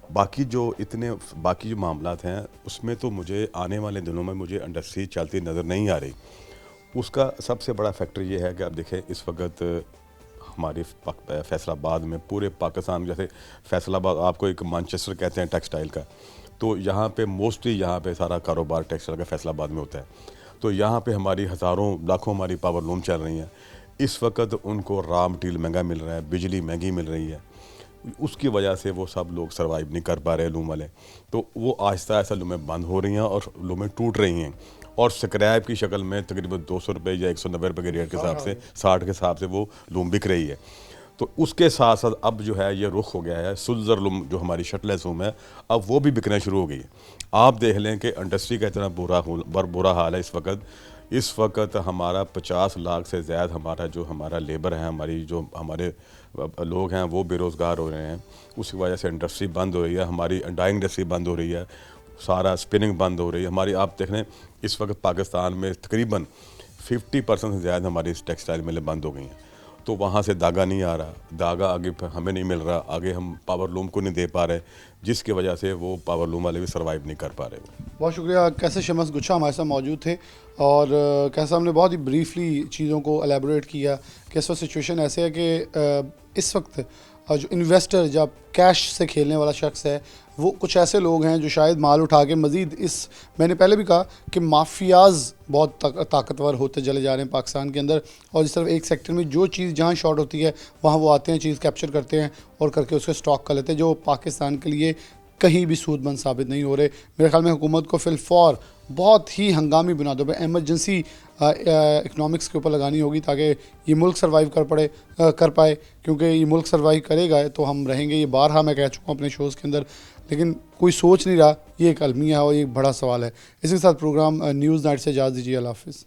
बाकी जो मामलात हैं उसमें तो मुझे आने वाले दिनों में मुझे इंडस्ट्री चलती नज़र नहीं आ रही। उसका सबसे बड़ा फैक्टर ये है कि आप देखें इस वक्त हमारे फैसलाबाद में, पूरे पाकिस्तान, जैसे फैसलाबाद आपको एक मैनचेस्टर कहते हैं टेक्सटाइल का, तो यहाँ पे मोस्टली यहाँ पे सारा कारोबार टेक्सटाइल का फैसलाबाद में होता है। तो यहाँ पे हमारी हज़ारों लाखों हमारी पावर लूम चल रही हैं। इस वक्त उनको रॉ मटीरियल महंगा मिल रहा है, बिजली महंगी मिल रही है, उसकी वजह से वो सब लोग सर्वाइव नहीं कर पा रहे लूम वाले। तो वो आहिस्ता आहिस्ता लूमें बंद हो रही हैं और लूमें टूट रही हैं और स्क्रैप की शक्ल में तकरीबन 200 रुपये या 190 रुपये के रेट के हिसाब से, 60 के हिसाब से वो लूम बिक रही है। तो उसके साथ साथ अब जो है ये रुख हो गया है सुलजर लूम, जो हमारी शटलेस लूम है, अब वो भी बिकना शुरू हो गई है। आप देख लें कि इंडस्ट्री का इतना बुरा हाल है इस वक्त। इस वक्त हमारा 50 लाख से ज़्यादा हमारा जो हमारा लेबर है, हमारी जो हमारे लोग हैं वो बेरोज़गार हो रहे हैं। उसकी वजह से इंडस्ट्री बंद हो रही है, हमारी डाइंग इंडस्ट्री बंद हो रही है, सारा स्पिनिंग बंद हो रही है हमारी। आप देख लें इस वक्त पाकिस्तान में तकरीबन 50% से ज़्यादा हमारी टेक्सटाइल मिलें बंद हो गई हैं। तो वहाँ से धागा नहीं आ रहा, धागा आगे हमें नहीं मिल रहा, आगे हम पावर लूम को नहीं दे पा रहे, जिसकी वजह से वो पावर लूम वाले भी सर्वाइव नहीं कर पा रहे। बहुत शुक्रिया। कैसे शमस गुच्छा हमारे साथ मौजूद थे और कैसा हमने बहुत ही ब्रीफली चीज़ों को एलेबोरेट किया कि इस वक्त सिचुएशन ऐसे है कि इस वक्त जो इन्वेस्टर जब कैश से खेलने वाला शख्स है वो कुछ ऐसे लोग हैं जो शायद माल उठा के मज़ीद इस, मैंने पहले भी कहा कि माफियाज़ बहुत ताकतवर होते चले जा रहे हैं पाकिस्तान के अंदर, और इस तरफ एक सेक्टर में जो चीज़ जहाँ शॉर्ट होती है वहाँ वो आते हैं, चीज़ कैप्चर करते हैं और करके उसके स्टॉक कर लेते हैं, जो पाकिस्तान के लिए कहीं भी सूदमंद साबित नहीं हो रहे। मेरे ख्याल में हुकूमत को फिलफौर बहुत ही हंगामी बुनियादों पर एमरजेंसी इकनॉमिक्स के ऊपर लगानी होगी ताकि ये मुल्क सर्वाइव कर पाए, क्योंकि ये मुल्क सर्वाइव करेगा तो हम रहेंगे। ये बारहा मैं कह चुका हूँ अपने शोज़ के अंदर, लेकिन कोई सोच नहीं रहा। ये एक अलमिया है और ये एक बड़ा सवाल है। इसी के साथ प्रोग्राम न्यूज़ नाइट से इजाज़त दीजिए। अल्लाह हाफ़िज़।